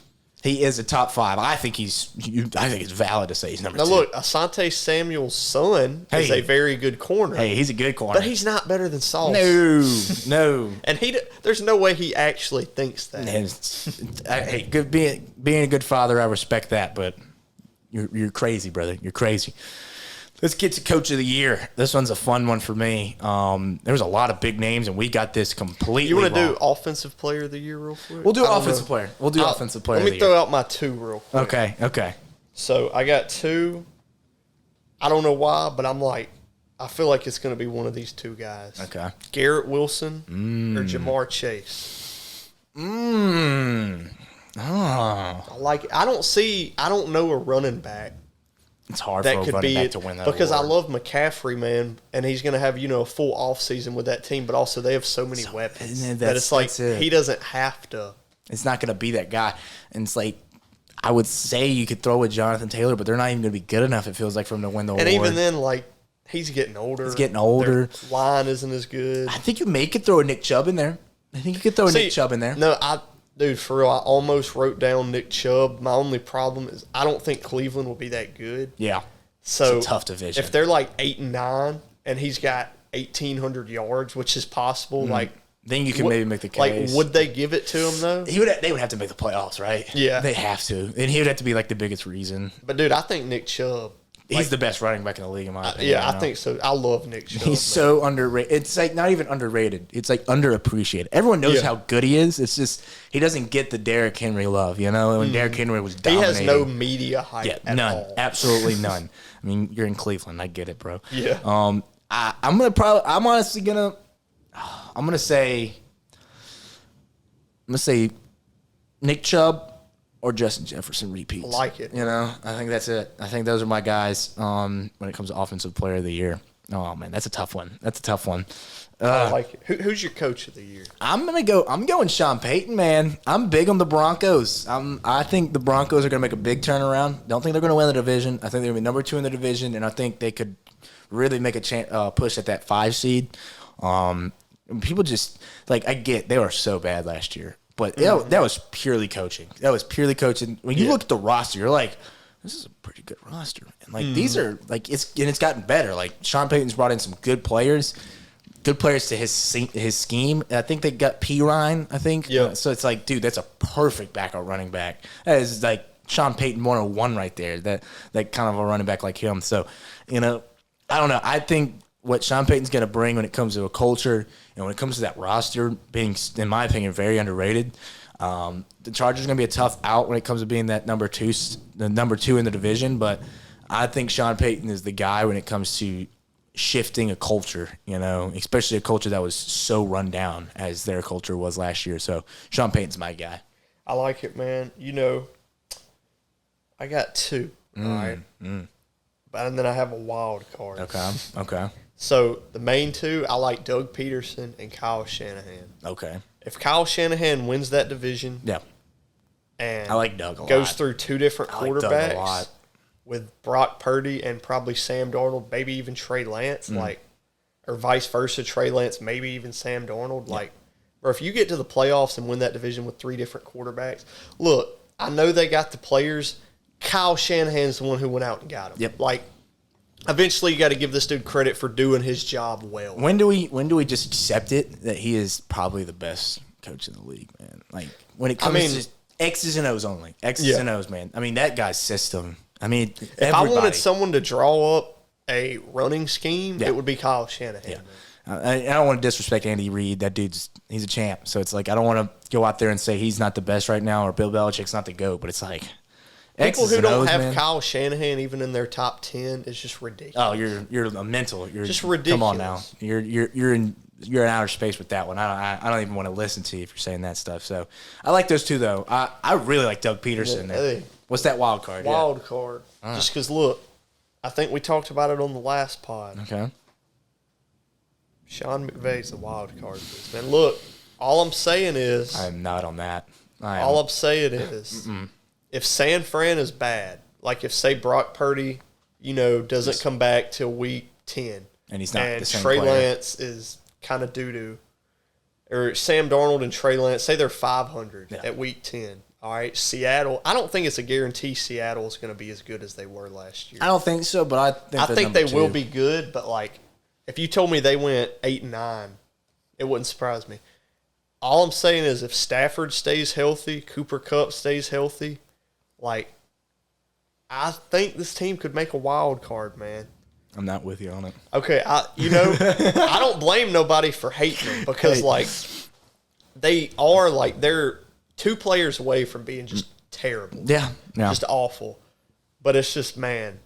He is a top 5. I think it's valid to say he's number 2. Now look, Asante Samuel's son is a very good corner. Hey, he's a good corner, but he's not better than Sauce. No. And there's no way he actually thinks that. Hey, being a good father, I respect that, but you're crazy, brother. You're crazy. Let's get to Coach of the Year. This one's a fun one for me. There was a lot of big names, and we got this completely You want to wrong. do Offensive Player of the Year real quick? We'll do Offensive Player. Offensive Player of the Year. Let me throw out my 2 real quick. Okay. So I got 2. I don't know why, but I feel like it's going to be one of these 2 guys. Okay. Garrett Wilson or Jamar Chase. Oh. I don't know a running back. It's hard for a running back to win that because award. I love McCaffrey, man, and he's going to have a full offseason with that team, but also they have so many weapons that it's like he doesn't have to. It's not going to be that guy, and it's like I would say you could throw with Jonathan Taylor, but they're not even going to be good enough. It feels like for him to win the award. And even then, like he's getting older. Their line isn't as good. I think you could throw a Nick Chubb in there. Nick Chubb in there. No, Dude, for real, I almost wrote down Nick Chubb. My only problem is I don't think Cleveland will be that good. Yeah. So it's a tough division. If they're like 8-9 and he's got 1,800 yards, which is possible, then you can maybe make the case. Like, would they give it to him though? They would have to make the playoffs, right? Yeah, they have to, and he would have to be like the biggest reason. But dude, I think Nick Chubb. He's the best running back in the league, in my opinion. Yeah, I think so. I love Nick Chubb. He's so underrated. It's like not even underrated. It's like underappreciated. Everyone knows how good he is. It's just he doesn't get the Derrick Henry love, When Derrick Henry was dominating. He has no media hype at none. all. Absolutely none. I mean, you're in Cleveland. I get it, bro. Yeah. I'm gonna say Nick Chubb or Justin Jefferson repeats. I like it. I think that's it. I think those are my guys when it comes to Offensive Player of the Year. Oh, man, that's a tough one. I like it. Who's your Coach of the Year? I'm going Sean Payton, man. I'm big on the Broncos. I think the Broncos are going to make a big turnaround. Don't think they're going to win the division. I think they're going to be number 2 in the division, and I think they could really make a push at that 5 seed. People just, I get they were so bad last year. But that was purely coaching. When you look at the roster, you're like, this is a pretty good roster. And these are it's gotten better. Like Sean Payton's brought in some good players. good players to his scheme. I think they got Pirine, I think. Yeah. So it's like, dude, that's a perfect backup running back. That is like Sean Payton 101 right there. That kind of a running back like him. So, I don't know. I think what Sean Payton's going to bring when it comes to a culture and when it comes to that roster being, in my opinion, very underrated. The Chargers are going to be a tough out when it comes to being that number two in the division. But I think Sean Payton is the guy when it comes to shifting a culture, especially a culture that was so run down as their culture was last year. So Sean Payton's my guy. I like it, man. I got two, all right? And then I have a wild card. Okay. So the main two, I like Doug Peterson and Kyle Shanahan. Okay. If Kyle Shanahan wins that division, yeah, and I like Doug a lot. Goes through two different quarterbacks, like Doug a lot. With Brock Purdy and probably Sam Darnold, maybe even Trey Lance, or vice versa, Trey Lance, maybe even Sam Darnold, or if you get to the playoffs and win that division with three different quarterbacks, look, I know they got the players. Kyle Shanahan's the one who went out and got them. Yep. Eventually you got to give this dude credit for doing his job well. When do we just accept it that he is probably the best coach in the league, man? Like when it comes to X's and O's only. X's and O's, man. I mean, that guy's system. I mean, if I wanted someone to draw up a running scheme, it would be Kyle Shanahan. Yeah. I don't want to disrespect Andy Reid. That he's a champ. So it's like I don't want to go out there and say he's not the best right now or Bill Belichick's not the GOAT, but it's like people who don't have Kyle Shanahan even in their top 10 is just ridiculous. Oh, you're a mental. You're just ridiculous. Come on now. You're in outer space with that one. I don't even want to listen to you if you're saying that stuff. So I like those two though. I really like Doug Peterson there. Hey, what's that wild card? Wild card. Just because look, I think we talked about it on the last pod. Okay. Sean McVay's the wild card for this, man. Look, all I'm saying is I am not on that. All I'm saying is if San Fran is bad, like if say Brock Purdy, doesn't come back till week 10, and he's not and the same Trey player. Lance is kind of doo-doo, or Sam Darnold and Trey Lance, say they're 500 at week 10. All right, Seattle. I don't think it's a guarantee Seattle is going to be as good as they were last year. I don't think so, but I think they will be good. But if you told me they went 8-9, it wouldn't surprise me. All I'm saying is if Stafford stays healthy, Cooper Kupp stays healthy, I think this team could make a wild card, man. I'm not with you on it. Okay, I don't blame nobody for hating them because they're 2 players away from being just terrible. Yeah. Just awful. But it's just, man,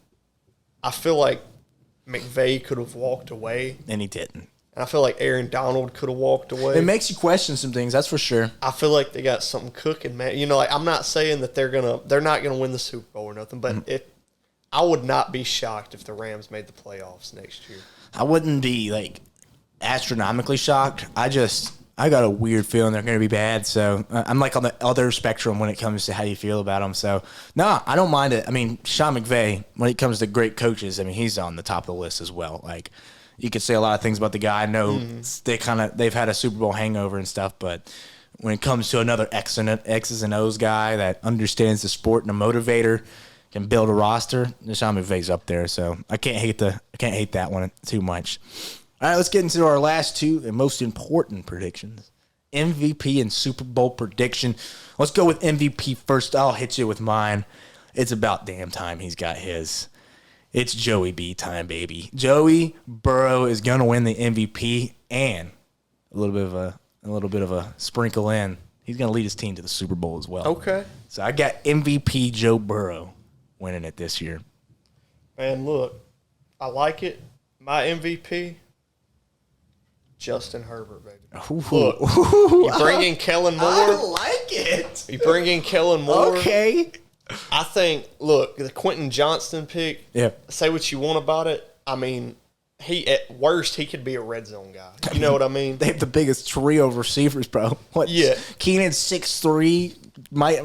I feel like McVay could have walked away. And he didn't. And I feel like Aaron Donald could have walked away. It makes you question some things, that's for sure. I feel like they got something cooking, man. I'm not saying that they're not gonna win the Super Bowl or nothing, but I would not be shocked if the Rams made the playoffs next year. I wouldn't be astronomically shocked. I got a weird feeling they're going to be bad. So I'm on the other spectrum when it comes to how you feel about them. So no, I don't mind it. I mean, Sean McVay, when it comes to great coaches, I mean, he's on the top of the list as well. You could say a lot of things about the guy. I know they've had a Super Bowl hangover and stuff, but when it comes to another X's and O's guy that understands the sport and a motivator, can build a roster, Sean McVay's up there. So I can't hate that one too much. All right, let's get into our last two and most important predictions. MVP and Super Bowl prediction. Let's go with MVP first. I'll hit you with mine. It's about damn time he's got his. It's Joey B time, baby. Joey Burrow is going to win the MVP and a little bit of a sprinkle in. He's going to lead his team to the Super Bowl as well. Okay. So I got MVP Joe Burrow winning it this year. Man, look, I like it. My MVP, Justin Herbert, baby. Look, you bring in Kellen Moore. I like it. You bring in Kellen Moore. Okay. I think, look, the Quentin Johnston pick, say what you want about it. I mean, at worst, he could be a red zone guy. You know what I mean? They have the biggest trio of receivers, bro. Keenan's 6'3", Mike,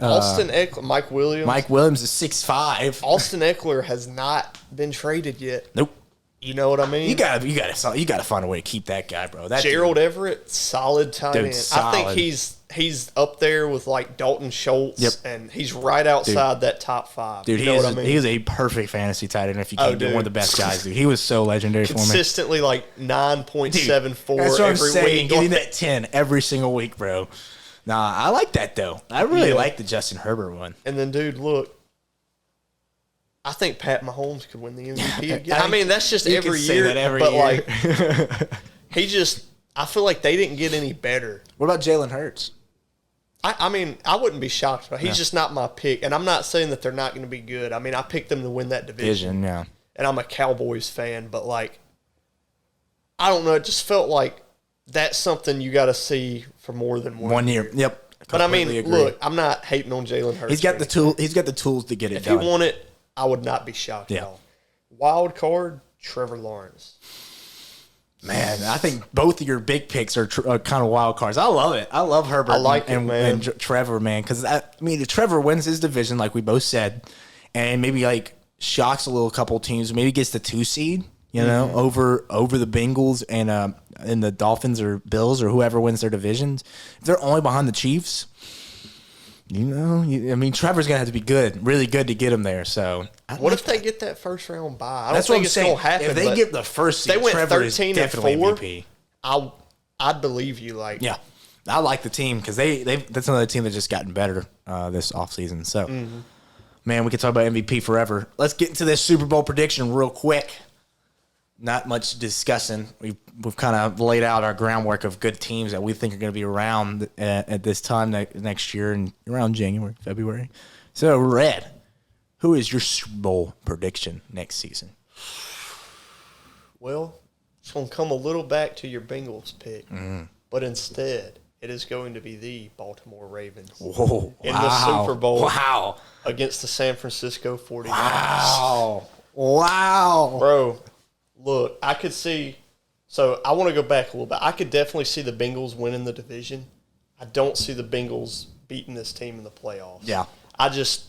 Austin Eckler, Mike Williams. Mike Williams is 6'5". Austin Eckler has not been traded yet. Nope. You know what I mean? You gotta find a way to keep that guy, bro. That Gerald Everett, solid tight end. solid. I think he's up there with like Dalton Schultz, Yep. and he's right outside that top 5. dude, you know what I mean? he is a perfect fantasy tight end. If you can't get one of the best guys, dude, he was so legendary for me. Consistently like 9.74 That's what I'm every saying. week. Getting that 10 every single week, bro. Nah, I like that though. I really like the Justin Herbert one. And then, dude, look. I think Pat Mahomes could win the MVP again. I mean, that's just every year. But like, I feel like they didn't get any better. What about Jalen Hurts? I mean, I wouldn't be shocked. But he's just not my pick. And I'm not saying that they're not going to be good. I mean, I picked them to win that division. Yeah. And I'm a Cowboys fan. But like, I don't know. It just felt like that's something you got to see for more than 1 year. Yep. But I mean, look, I'm not hating on Jalen Hurts. He's got the tool. He's got the tools to get it done. If he won it, I would not be shocked at all. Wild card, Trevor Lawrence. Man, I think both of your big picks are kind of wild cards. I love it. I love Herbert and Trevor, man. Because, I mean, if Trevor wins his division, like we both said, and maybe, like, shocks a couple teams, maybe gets the 2 seed, you know, over the Bengals and the Dolphins or Bills or whoever wins their divisions. If they're only behind the Chiefs, you know, I mean, Trevor's going to have to be good, really good to get him there. So, what if they get that first round bye? That's what I'm saying. If they get the first seed, Trevor is definitely MVP. I'd believe you. Like, yeah, I like the team because that's another team that's just gotten better this offseason. So, man, we could talk about MVP forever. Let's get into this Super Bowl prediction real quick. Not much discussing. We've kind of laid out our groundwork of good teams that we think are going to be around at this time next year and around January, February. So, Red, who is your Super Bowl prediction next season? Well, it's going to come a little back to your Bengals pick, but instead, it is going to be the Baltimore Ravens in the Super Bowl against the San Francisco 49ers. Wow. Bro, look, I could see – so I want to go back a little bit. I could definitely see the Bengals winning the division. I don't see the Bengals beating this team in the playoffs. Yeah. I just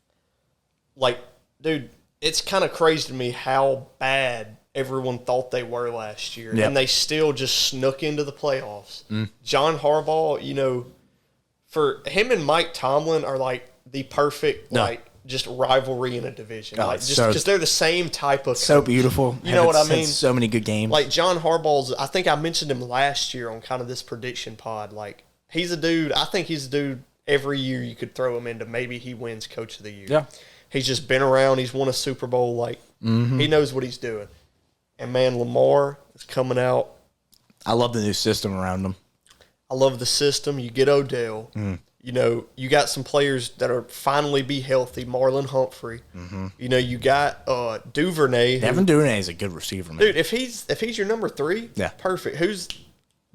– like, dude, it's kind of crazy to me how bad everyone thought they were last year. Yep. And they still just snuck into the playoffs. John Harbaugh, you know, for him and Mike Tomlin are like the perfect, just rivalry in a division. Like, just because they're the same type of so coach. beautiful. You know what I mean? So many good games. Like John Harbaugh's, I think I mentioned him last year on kind of this prediction pod. Like, he's a dude, I think he's a dude every year you could throw him into. Maybe he wins Coach of the Year. Yeah. He's just been around. He's won a Super Bowl. Like, he knows what he's doing. And, man, Lamar is coming out. I love the new system around him. I love the system. You get Odell. You know, you got some players that are finally be healthy. Marlon Humphrey. You know, you got Duvernay. Devin Duvernay is a good receiver, man. Dude, if he's your number 3, perfect. Who's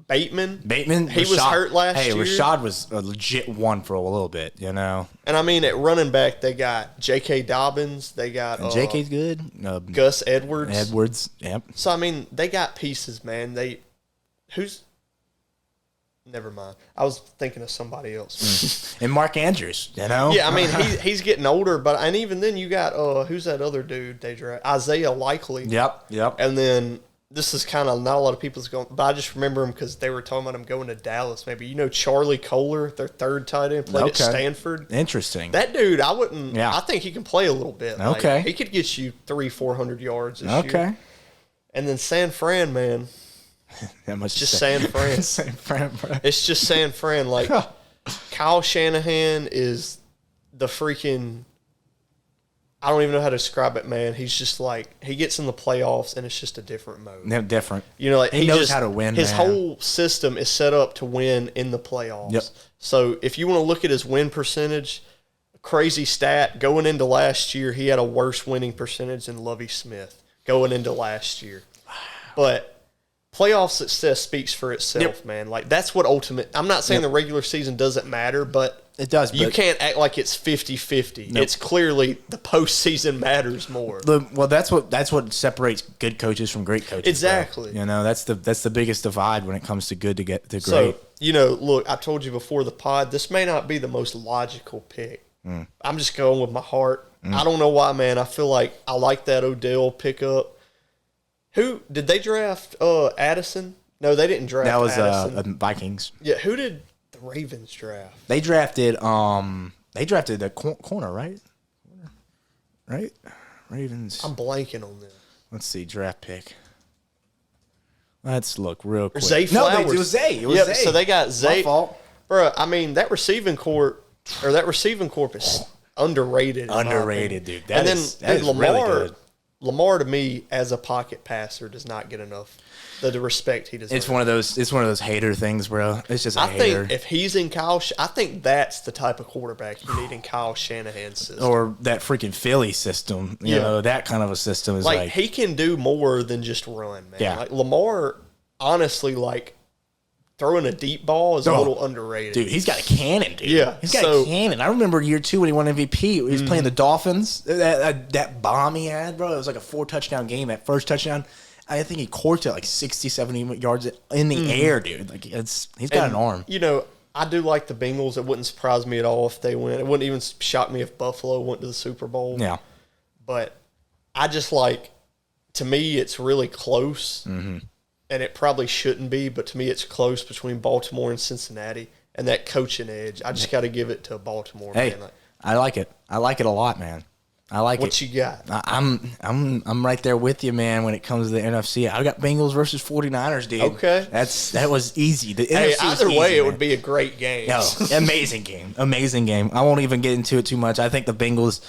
Bateman? He was hurt last year. Hey, Rashad was a legit one for a little bit, you know. And, I mean, at running back, they got J.K. Dobbins. They got J.K.'s good. Gus Edwards. Yep. So, I mean, they got pieces, man. Never mind. I was thinking of somebody else. And Mark Andrews, you know? Yeah, I mean, he's getting older, and even then you got, who's that other dude they draft? Isaiah Likely. Yep. And then this is kind of not a lot of people's going, but I just remember him because they were talking about him going to Dallas maybe. You know Charlie Kohler, their third tight end, played at Stanford. Interesting. That dude, I think he can play a little bit. Okay. Like, he could get you 300-400 yards this year. And then San Fran, man. Just San Fran. San Fran, bro. It's just San Fran. Like, Kyle Shanahan is the freaking, I don't even know how to describe it, man. He's just like, he gets in the playoffs and it's just a different mode. No, different. You know, like he knows how to win. His whole system is set up to win in the playoffs. Yep. So if you want to look at his win percentage, crazy stat, going into last year, he had a worse winning percentage than Lovie Smith going into last year. Wow. But playoff success speaks for itself, man. Like, that's what I'm not saying the regular season doesn't matter, but it does. You can't act like it's 50-50. Nope. It's clearly the postseason matters more. Well, that's what separates good coaches from great coaches. Exactly. Bro. You know, that's the biggest divide when it comes to good to get to great. So, you know, look, I told you before the pod, this may not be the most logical pick. I'm just going with my heart. I don't know why, man. I feel like I like that Odell pickup. Who did they draft? Addison? No, they didn't draft. That was Addison. Vikings. Yeah, who did the Ravens draft? They drafted the corner, right? Right? Ravens. I'm blanking on them. Let's see, draft pick. Let's look real quick. Zay Flowers. No, it was Zay. It was Zay. So they got Zay. My fault. Bro, I mean, that receiving corp is underrated. Underrated, dude. That is Lamar, really good. Lamar to me as a pocket passer does not get enough the respect he deserves. It's one of those hater things, bro. It's just a hater. Think if he's in I think that's the type of quarterback you need in Kyle Shanahan's system. Or that freaking Philly system. You know, that kind of a system is like he can do more than just run, man. Yeah. Like Lamar, honestly, like throwing a deep ball is a little underrated. Dude, he's got a cannon, dude. Yeah. He's got a cannon. I remember year 2 when he won MVP. He was playing the Dolphins. That bomb he had, bro, it was like a 4-touchdown game. That first touchdown, I think he corked it like 60, 70 yards in the air, dude. Like he's got an arm. You know, I do like the Bengals. It wouldn't surprise me at all if they win. It wouldn't even shock me if Buffalo went to the Super Bowl. Yeah. But I just like, to me, it's really close. Mm-hmm. And it probably shouldn't be, but to me, it's close between Baltimore and Cincinnati. And that coaching edge, I just got to give it to Baltimore. Hey, man. Like, I like it. I like it a lot, man. I like it. What you got? I'm right there with you, man. When it comes to the NFC, I got Bengals versus 49ers, dude. Okay, that was easy. The hey, NFC either was way, easy, it man. would be a great game. No, amazing game. I won't even get into it too much. I think the Bengals.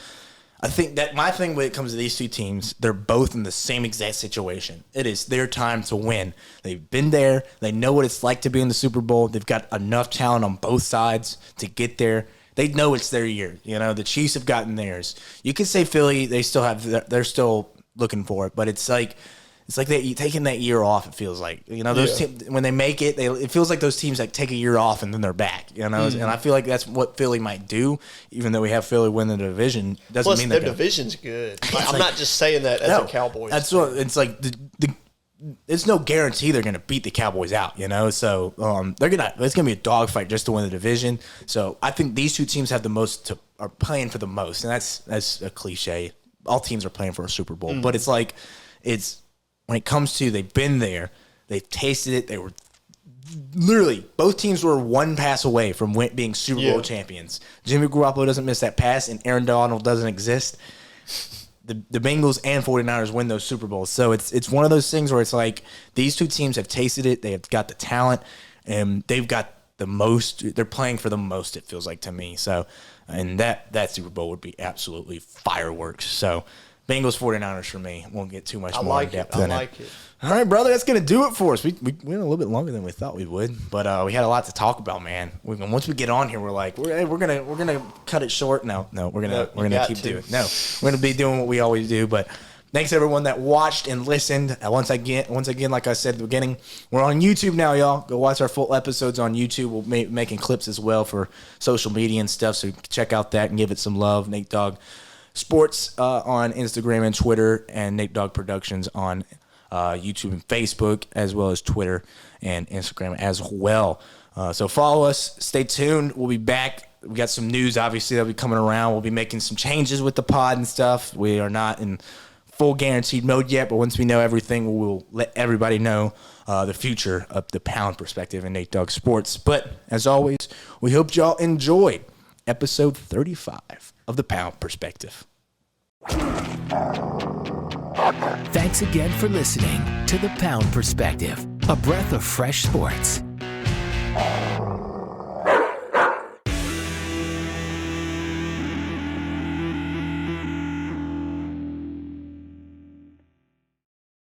I think that my thing when it comes to these two teams, they're both in the same exact situation. It is their time to win. They've been there. They know what it's like to be in the Super Bowl. They've got enough talent on both sides to get there. They know it's their year. You know, the Chiefs have gotten theirs. You could say Philly, they're still looking for it, but it's like they taking that year off. It feels like, you know, those teams, when they make it, it feels like those teams like take a year off and then they're back. You know, and I feel like that's what Philly might do. Even though we have Philly win the division, doesn't Plus, mean their that division's good. I'm not just saying that as a Cowboys. That's what it's like. It's no guarantee they're going to beat the Cowboys out, you know. So it's going to be a dogfight just to win the division. So I think these two teams have are playing for the most, and that's a cliche. All teams are playing for a Super Bowl, but it's like when it comes to they've been there, they've tasted it. They were literally both teams were one pass away from being Super Bowl champions. Jimmy Garoppolo doesn't miss that pass, and Aaron Donald doesn't exist. The Bengals and 49ers win those Super Bowls. So it's one of those things where it's like these two teams have tasted it. They have got the talent, and they've got the most. They're playing for the most, it feels like to me. So, and that Super Bowl would be absolutely fireworks. So, Bengals 49ers for me. Won't get too much more in depth than it. I like it. All right, brother, that's going to do it for us. We went a little bit longer than we thought we would, but we had a lot to talk about, man. Once we get on here, we're like, we're gonna cut it short. No, we're gonna keep doing it. No, we're gonna be doing what we always do. But thanks everyone that watched and listened. Once again, like I said at the beginning, we're on YouTube now, y'all. Go watch our full episodes on YouTube. We'll be making clips as well for social media and stuff. So check out that and give it some love. Nate Dogg Sports on Instagram and Twitter, and Nate Dogg Productions on YouTube and Facebook, as well as Twitter and Instagram as well. So follow us. Stay tuned. We'll be back. We got some news, obviously, that'll be coming around. We'll be making some changes with the pod and stuff. We are not in full guaranteed mode yet, but once we know everything, we'll let everybody know the future of the Pound Perspective and Nate Dogg Sports. But as always, we hope y'all enjoyed episode 35 of the Pound Perspective. Thanks again for listening to The Pound Perspective, a breath of fresh sports.